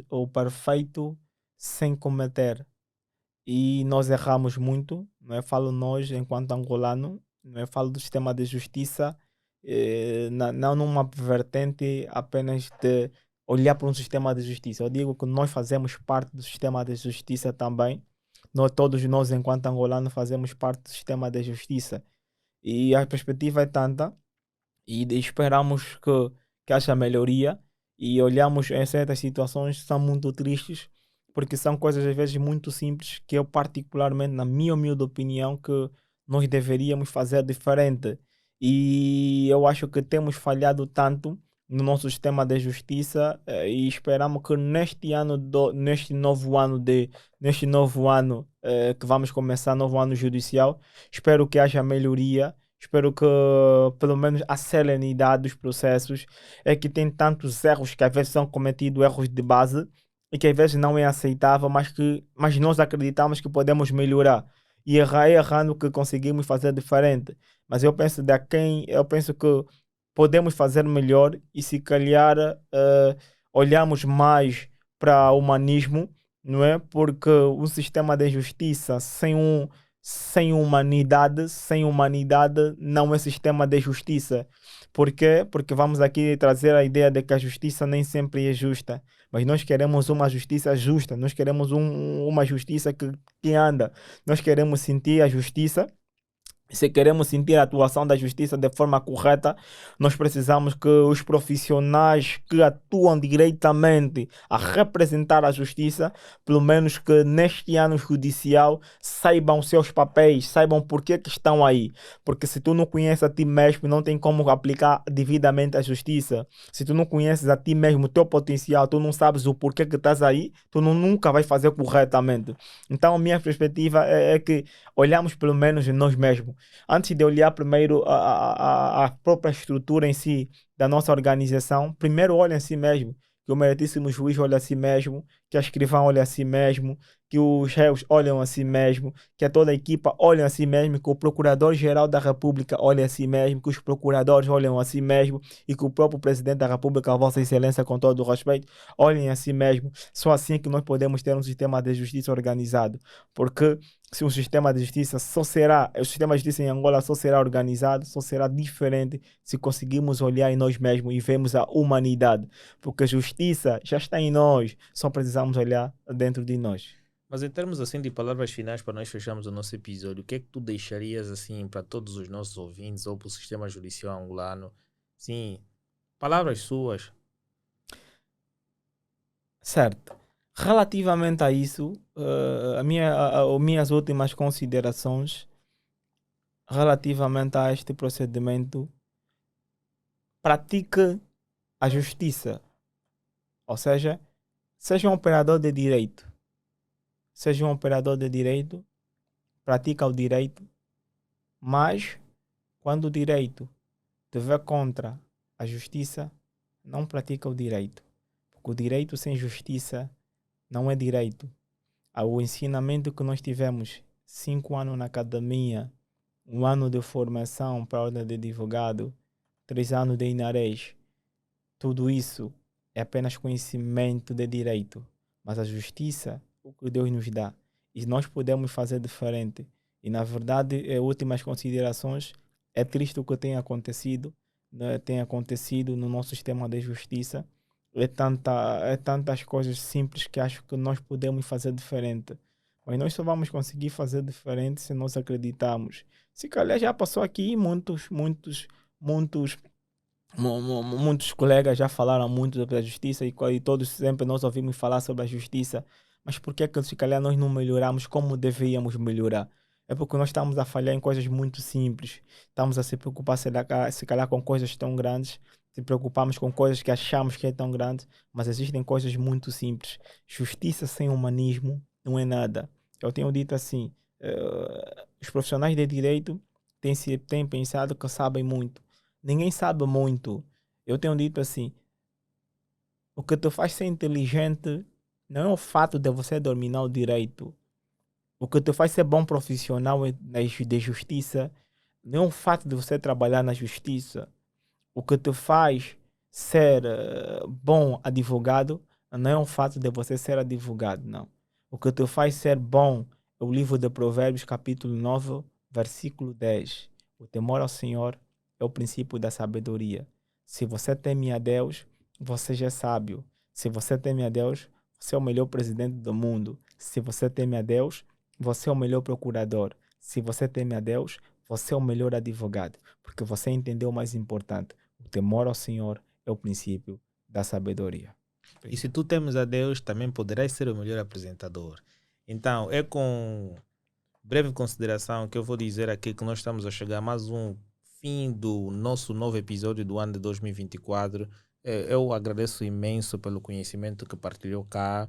o perfeito sem cometer. E nós erramos muito, não é? Falo nós enquanto angolano, não é? Falo do sistema de justiça, não numa vertente apenas de olhar para um sistema de justiça. Eu digo que nós fazemos parte do sistema de justiça também. Todos nós, enquanto angolanos, fazemos parte do sistema de justiça. E a perspectiva é tanta e esperamos que haja melhoria e olhamos em certas situações que são muito tristes porque são coisas às vezes muito simples que eu particularmente, na minha humilde opinião, que nós deveríamos fazer diferente. E eu acho que temos falhado tanto no nosso sistema de justiça e esperamos que neste novo ano que vamos começar, novo ano judicial, espero que haja melhoria. Espero que pelo menos a serenidade dos processos é que tem tantos erros que às vezes são cometidos, erros de base, e que às vezes não é aceitável, mas nós acreditamos que podemos melhorar. E errando que conseguimos fazer diferente. Mas eu penso que podemos fazer melhor e se calhar olhamos mais para o humanismo, não é? Porque um sistema de justiça sem humanidade não é sistema de justiça. Por quê? Porque vamos aqui trazer a ideia de que a justiça nem sempre é justa. Mas nós queremos uma justiça justa, nós queremos uma justiça que anda, nós queremos sentir a justiça. Se queremos sentir a atuação da justiça de forma correta, nós precisamos que os profissionais que atuam diretamente a representar a justiça, pelo menos que neste ano judicial, saibam seus papéis, saibam por que estão aí. Porque se tu não conheces a ti mesmo, não tem como aplicar devidamente a justiça. Se tu não conheces a ti mesmo, o teu potencial, tu não sabes o porquê que estás aí, tu nunca vais fazer corretamente. Então, a minha perspectiva é que olhamos pelo menos em nós mesmos antes de olhar primeiro a própria estrutura em si da nossa organização, primeiro olha a si mesmo, que o meritíssimo juiz olha a si mesmo, que a escrivã olha a si mesmo, que os réus olham a si mesmo, que toda a equipa olha a si mesmo, que o Procurador-Geral da República olha a si mesmo, que os procuradores olham a si mesmo e que o próprio Presidente da República, a Vossa Excelência, com todo o respeito, olhem a si mesmo. Só assim é que nós podemos ter um sistema de justiça organizado, porque se um sistema de justiça o sistema de justiça em Angola só será organizado, só será diferente se conseguirmos olhar em nós mesmos e vemos a humanidade, porque a justiça já está em nós, só precisamos olhar dentro de nós. Mas em termos assim de palavras finais para nós fecharmos o nosso episódio, o que é que tu deixarias assim para todos os nossos ouvintes ou para o sistema judicial angolano? Sim, palavras suas. Certo. Relativamente a isso, as minhas últimas considerações relativamente a este procedimento, pratique a justiça, ou seja, seja um operador de direito, seja um operador de direito, pratica o direito, mas quando o direito estiver contra a justiça, não pratica o direito, porque o direito sem justiça não é direito. O ensinamento que nós tivemos 5 anos na academia, 1 ano de formação para a ordem de advogado, 3 anos de INARES, tudo isso é apenas conhecimento de direito, mas a justiça, o que Deus nos dá, e nós podemos fazer diferente. E na verdade, últimas considerações, é triste o que tem acontecido, né, tem acontecido no nosso sistema de justiça. É tantas coisas simples que acho que nós podemos fazer diferente. Mas nós só vamos conseguir fazer diferente se nós acreditarmos. Se calhar já passou aqui muitos Muitos colegas já falaram muito sobre a justiça e todos sempre nós ouvimos falar sobre a justiça, mas por que que se calhar nós não melhoramos como deveríamos melhorar? É porque nós estamos a falhar em coisas muito simples, estamos a se preocupar se calhar com coisas tão grandes, se preocupamos com coisas que achamos que é tão grande, mas existem coisas muito simples. Justiça sem humanismo não é nada. Eu tenho dito assim, os profissionais de direito têm pensado que sabem muito. Ninguém sabe muito. Eu tenho dito assim: o que te faz ser inteligente não é o fato de você dominar o direito. O que te faz ser bom profissional de justiça não é o fato de você trabalhar na justiça. O que te faz ser bom advogado não é o fato de você ser advogado, não. O que te faz ser bom é o livro de Provérbios, capítulo 9, versículo 10. O temor ao Senhor é o princípio da sabedoria. Se você teme a Deus, você já é sábio. Se você teme a Deus, você é o melhor presidente do mundo. Se você teme a Deus, você é o melhor procurador. Se você teme a Deus, você é o melhor advogado. Porque você entendeu o mais importante. O temor ao Senhor é o princípio da sabedoria. E se tu temes a Deus, também poderás ser o melhor apresentador. Então, é com breve consideração que eu vou dizer aqui que nós estamos a chegar a mais um fim do nosso novo episódio do ano de 2024. Eu agradeço imenso pelo conhecimento que partilhou cá.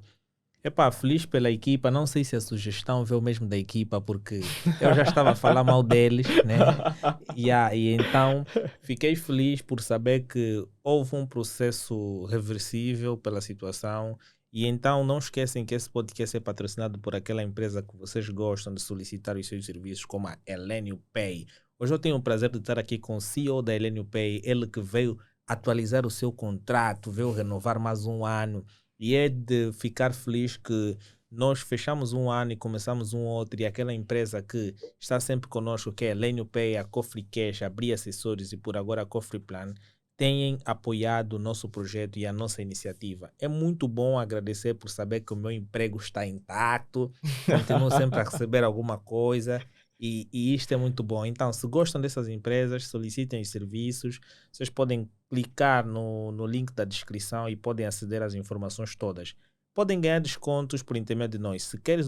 Epá, feliz pela equipa. Não sei se a sugestão veio mesmo da equipa, porque eu já estava a falar mal deles, né? E então fiquei feliz por saber que houve um processo reversível pela situação. E então não esquecem que esse podcast é patrocinado por aquela empresa que vocês gostam de solicitar os seus serviços, como a Elenio Pay. Hoje eu tenho o prazer de estar aqui com o CEO da Elenio Pay, ele que veio atualizar o seu contrato, veio renovar mais um ano. E é de ficar feliz que nós fechamos um ano e começamos um outro, e aquela empresa que está sempre conosco, que é a Lenio Pay, a Cofre Cash, a Bri Acessórios e por agora a Cofre Plan, têm apoiado o nosso projeto e a nossa iniciativa. É muito bom agradecer por saber que o meu emprego está intacto, continuo sempre a receber alguma coisa. E isto é muito bom. Então, se gostam dessas empresas, solicitem os serviços. Vocês podem clicar no link da descrição e podem aceder às informações todas. Podem ganhar descontos por intermédio de nós. Se queres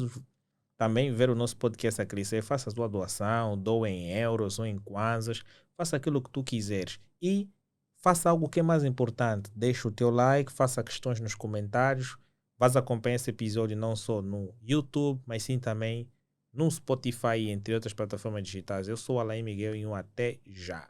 também ver o nosso podcast a crescer, faça a sua doação, doe em euros ou em kwanzas, faça aquilo que tu quiseres. E faça algo que é mais importante. Deixa o teu like, faça questões nos comentários. Vás acompanhar esse episódio não só no YouTube, mas sim também no Spotify e entre outras plataformas digitais. Eu sou Alain Miguel e até já.